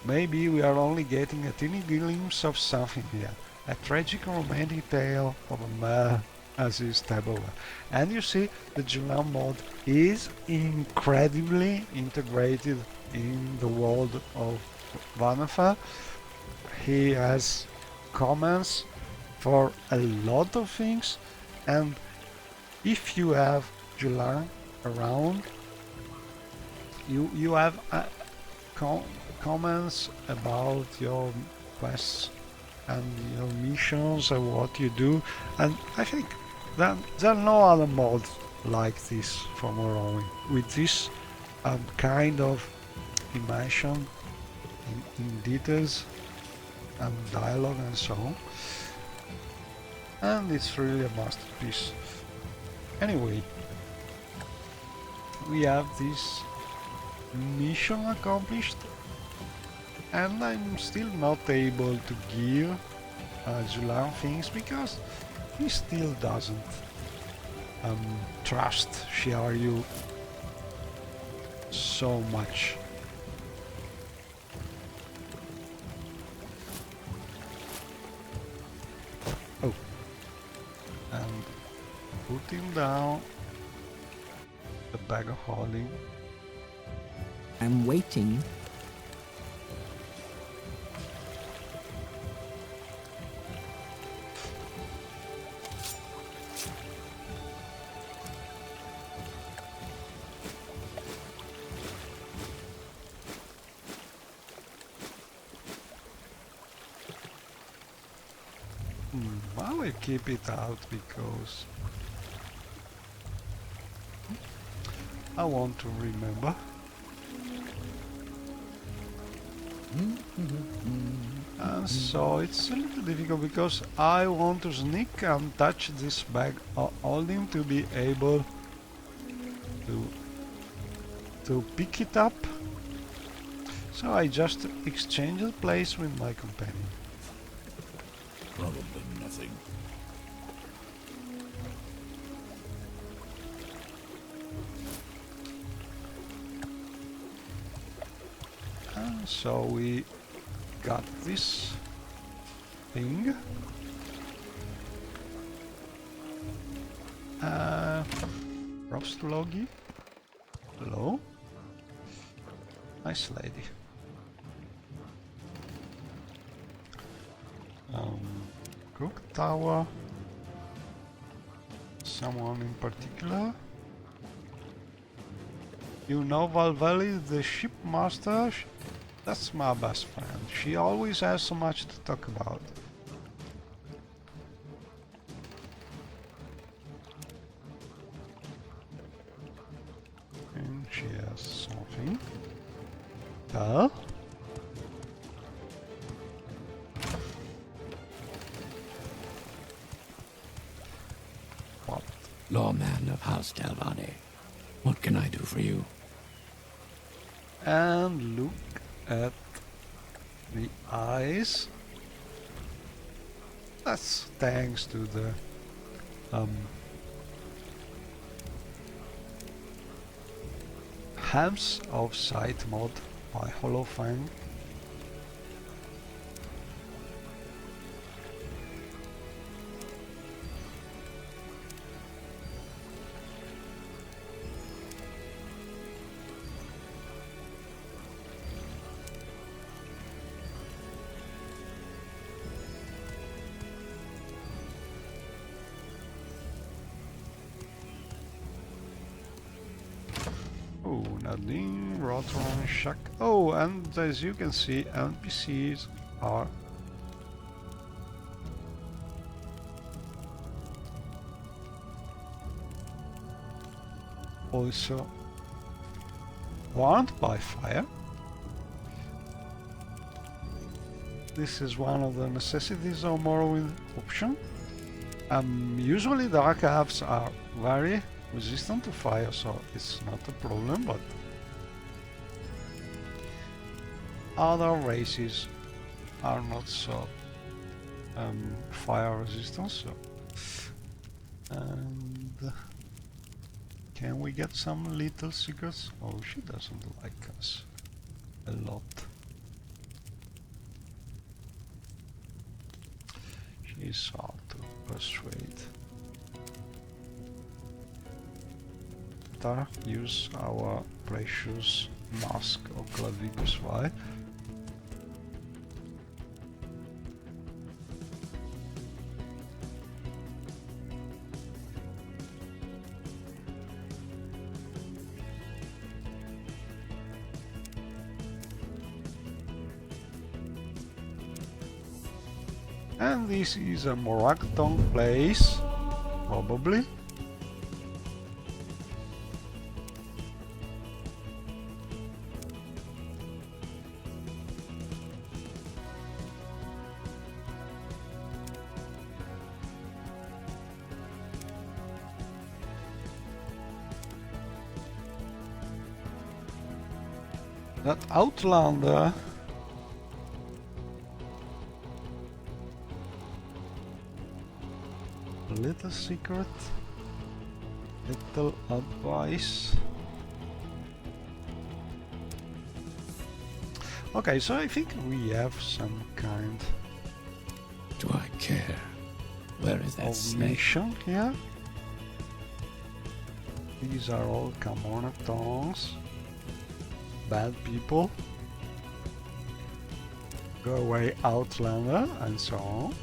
Maybe we are only getting a tiny glimpse of something here. A tragic romantic tale of a man as his tableware. And you see, the Julan mod is incredibly integrated in the world of Vanafa. He has comments for a lot of things, and if you have Julan around, you have comments about your quests and your missions and what you do, and I think that there are no other mods like this for Morrowind with this kind of immersion in details and dialogue and so on, and it's really a masterpiece. Anyway, we have this mission accomplished, and I'm still not able to give Julan things because he still doesn't trust Shiaryu so much. Oh, and put him down the bag of holding. I'm waiting. I will keep it out because I want to remember. And so it's a little difficult because I want to sneak and touch this bag holding to be able to pick it up. So I just exchange the place with my companion. Probably nothing. And so we got this thing. Rostlogi. Hello. Nice lady. Cook Tower. Someone in particular. You know Valveli, the shipmaster? That's my best friend. She always has so much to talk about. And she has something. Tell. What? Lawman of House Delvane, what can I do for you? And look at the eyes. That's thanks to the Hams of Sight mod by Holofang. Oh, Nadine, Rotron, Shak. Oh, and as you can see, NPCs are also warmed by fire. This is one of the necessities of Morrowind option. Usually dark elves are very resistant to fire, so it's not a problem, but other races are not so fire resistant, so and can we get some little secrets? Oh, she doesn't like us a lot. She's hard to persuade. Better use our precious mask of Clavicus, right? And this is a Moracton place, probably. That Outlander. Little secret, little advice. Okay, so I think we have some kind Do I care? Where is that of snake? mission here. These are all Camonatons, bad people. Go away, Outlander, and so on.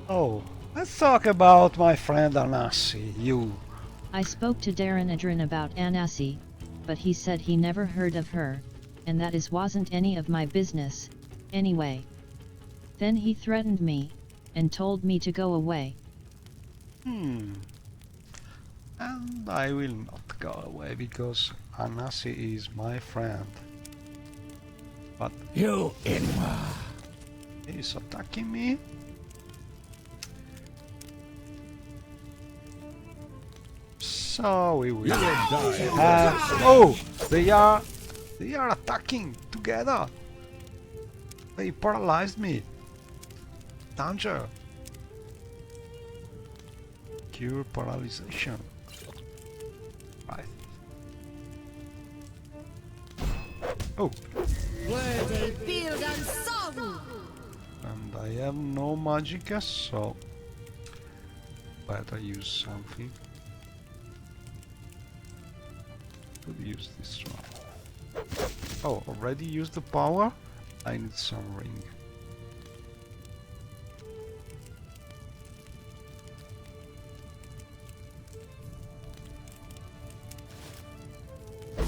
Oh, let's talk about my friend Anassi, you. I spoke to Darren Adrin about Anassi, but he said he never heard of her, and that wasn't any of my business, anyway. Then he threatened me, and told me to go away. And I will not go away because Anassi is my friend. But You Inma! he's attacking me. So we will. Oh, they are attacking together. They paralyzed me. Danger. Cure paralyzation. Right. Oh. And I have no magicka, so better use something. Could use this one. Oh, already used the power? I need some ring.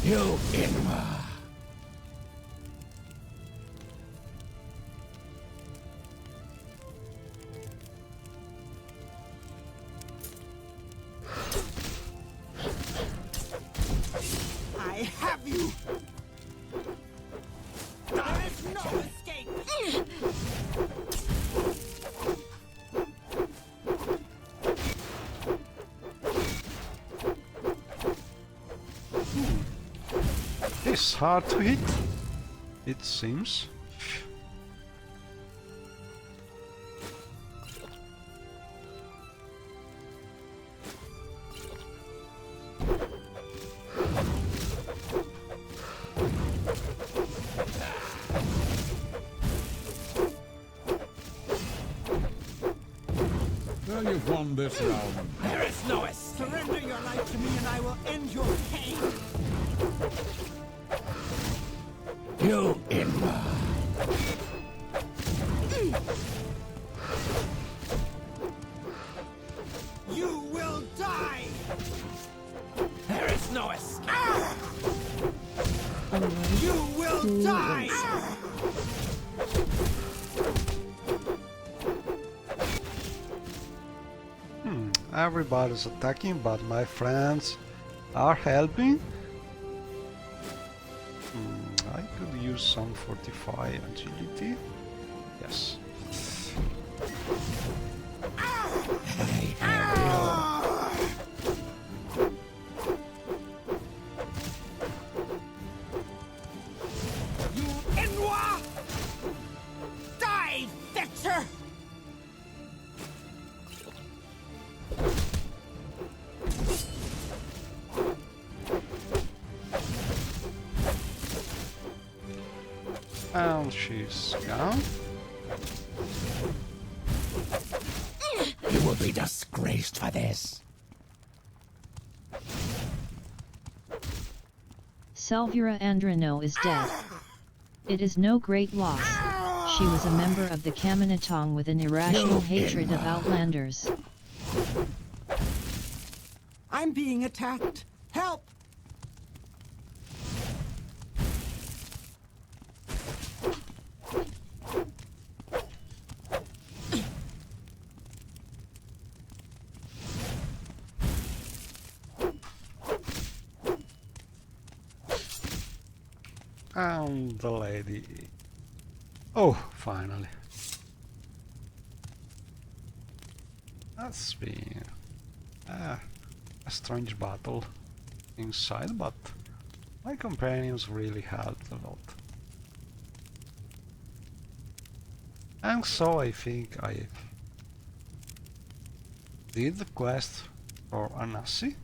You Inma! I have you! There is no escape! It's hard to hit, it seems. Well, you've won this round. There is no escape! Surrender your life to me and I will end your pain! You Inma! You will die! There is no escape. You will die! Everybody's attacking, but my friends are helping. I could use some fortify agility. Yes. I have You Enwa! Die, Fetcher! And she's gone. You will be disgraced for this. Salvira Andrano is dead. It is no great loss. She was a member of the Kaminatong with an irrational hatred of Outlanders. I'm being attacked. Help! And the lady. Oh, finally. That's been a strange battle inside, but my companions really helped a lot. And so I think I did the quest for Anassi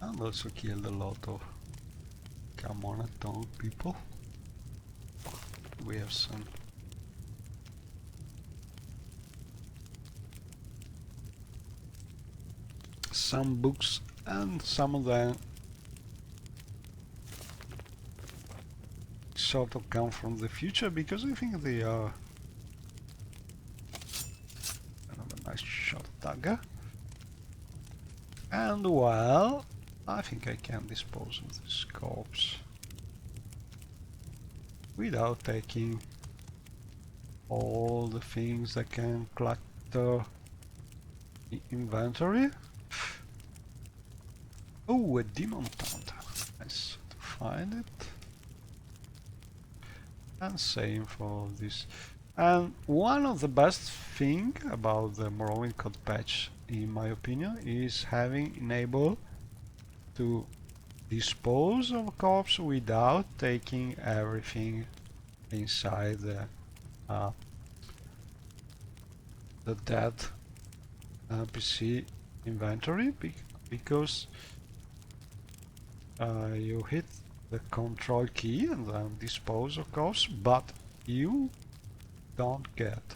and also killed a lot of Kaminatong people. We have some books, and some of them sort of come from the future, because I think they are kind of a nice short dagger. And well, I think I can dispose of this corpse without taking all the things that can clutter the inventory. Oh, a demon taunt. Nice to find it. And same for this. And one of the best thing about the Morrowind Code patch, in my opinion, is having enabled to dispose of corpse without taking everything inside the dead PC inventory, because you hit the control key and then dispose of corpse, but you don't get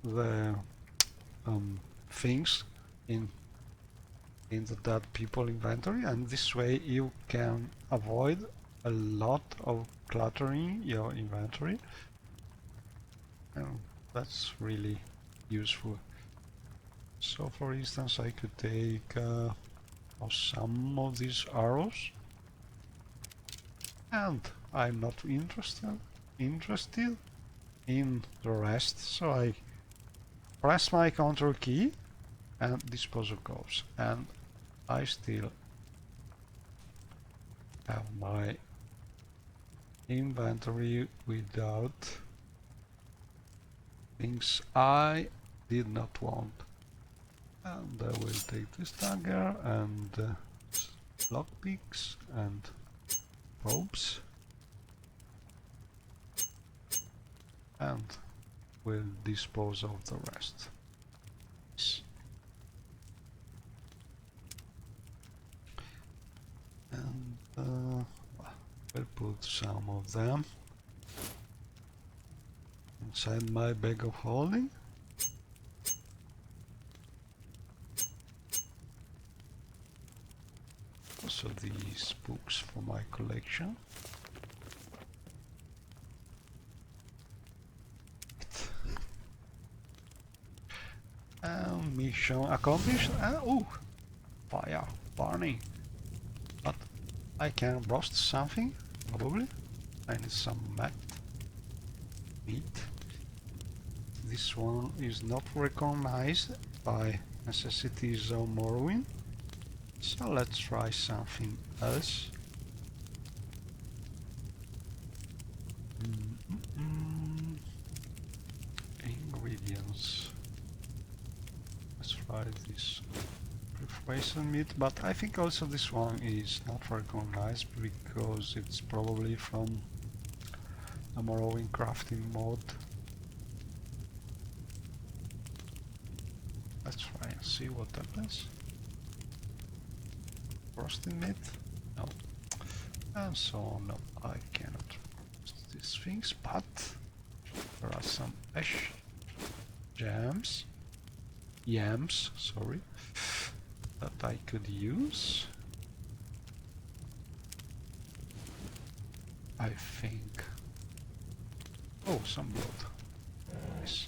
the things in the dead people inventory, and this way you can avoid a lot of cluttering your inventory, and that's really useful. So for instance, I could take some of these arrows, and I'm not interested in the rest, so I press my control key and dispose of corpse, and I still have my inventory without things I did not want. And I will take this dagger and lockpicks and probes, and will dispose of the rest. And we'll put some of them inside my bag of holding. Also these books for my collection. Mission accomplished. Oh, fire burning. But I can roast something, probably. I need some meat. This one is not recognized by necessities of Morrowind, so let's try something else. Ingredients. Let's try this preparation meat, but I think also this one is not recognized because it's probably from a Morrowind crafting mod. Let's try and see what happens. Roasting meat? No. And so on. No, I cannot roast these things, but there are some yams, sorry, that I could use. I think. Oh, some blood. Nice.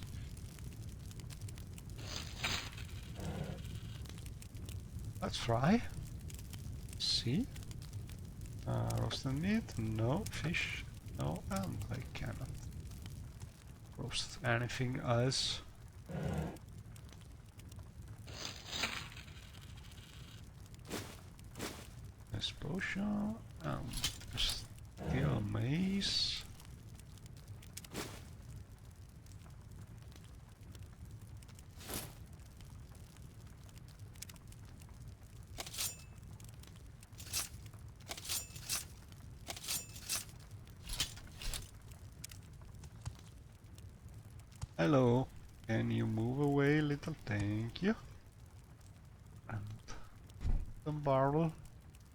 Let's try. See. Roasted meat? No. Fish? No. And I cannot roast anything else. This potion and steel mace. Hello, can you move away a little? Thank you. And some barrel.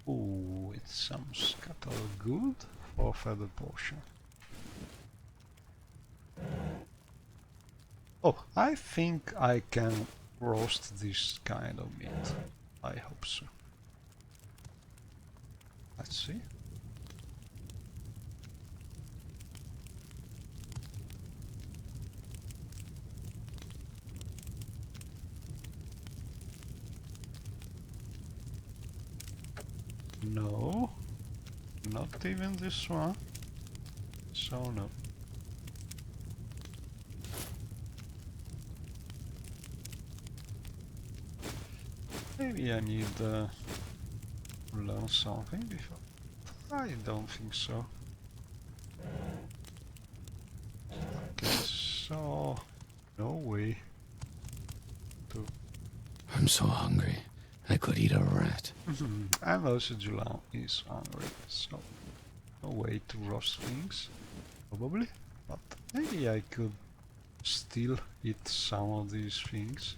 Ooh, it's some scuttle good for feather potion. Oh, I think I can roast this kind of meat. I hope so. Let's see. No, not even this one. So no. Maybe I need to learn something before. I don't think so. Okay, so no way to. I'm so hungry. I could eat a rat. And also Julan is hungry, so no way to roast things, probably. But maybe I could still eat some of these things.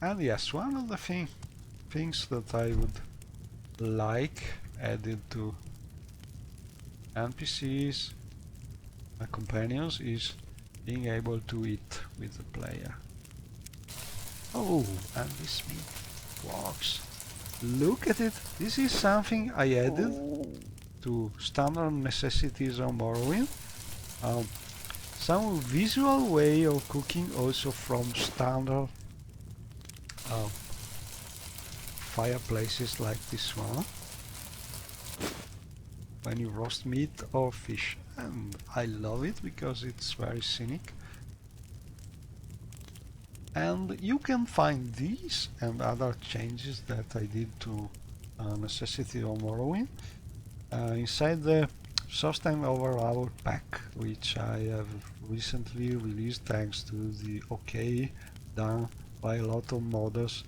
And yes, one of the things that I would like added to NPCs, companions, is being able to eat with the player. Oh, and this meat works. Look at it. This is something I added to standard necessities on Morrowind. Some visual way of cooking also from standard fireplaces like this one. When you roast meat or fish. And I love it because it's very scenic. And you can find these and other changes that I did to Necessity of Morrowind inside the Source Time Overhaul pack, which I have recently released thanks to the OK done by a lot of modders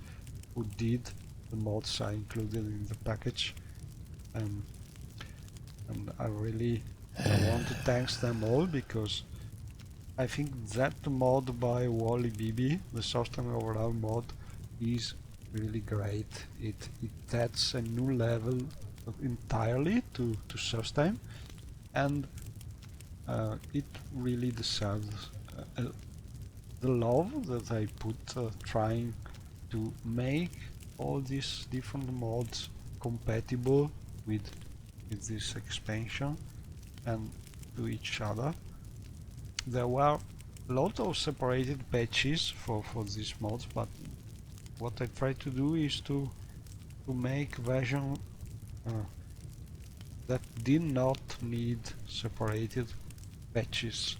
who did the mods I included in the package. And I really want to thank them all because I think that mod by Wally BB, the Source Time Overhaul mod, is really great. It adds a new level entirely to Source Time, and it really deserves the love that I put trying to make all these different mods compatible with this expansion and to each other. There were a lot of separated patches for these mods, but what I try to do is to make version that did not need separated patches.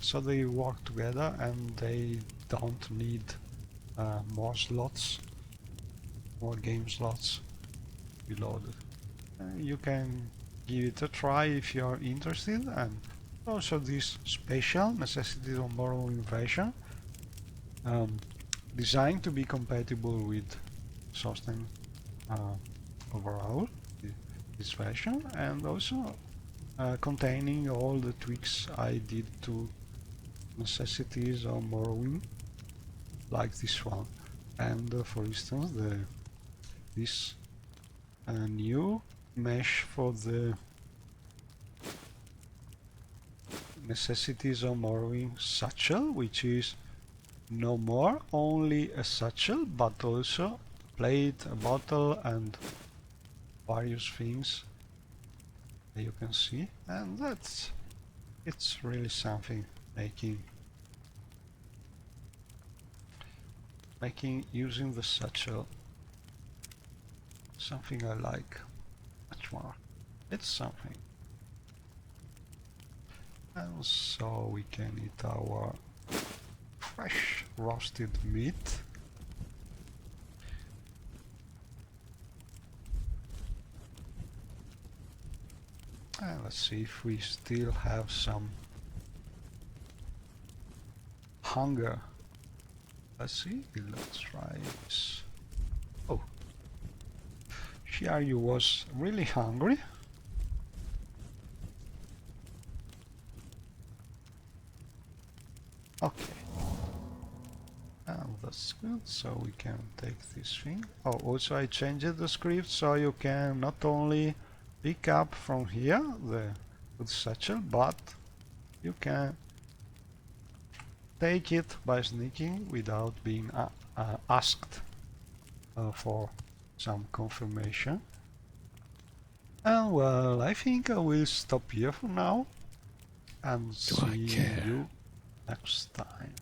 So they work together and they don't need more slots, more game slots reloaded. You can give it a try if you are interested. And also this special Necessities of Morrowind version, designed to be compatible with Sustain overall, this version, and also containing all the tweaks I did to Necessities of Morrowind, like this one. And for instance, this new mesh for the Necessities of Morrowind satchel, which is no more only a satchel, but also a plate, a bottle, and various things that you can see. And it's really something, making using the satchel something I like much more. It's something. And so we can eat our fresh roasted meat. And let's see if we still have some hunger. Let's see, let's try this. Oh, Shiaryu was really hungry. Okay. And that's good, so we can take this thing. Oh, also I changed the script so you can not only pick up from here the food satchel, but you can take it by sneaking without being asked for some confirmation. And well, I think I will stop here for now and see you next time.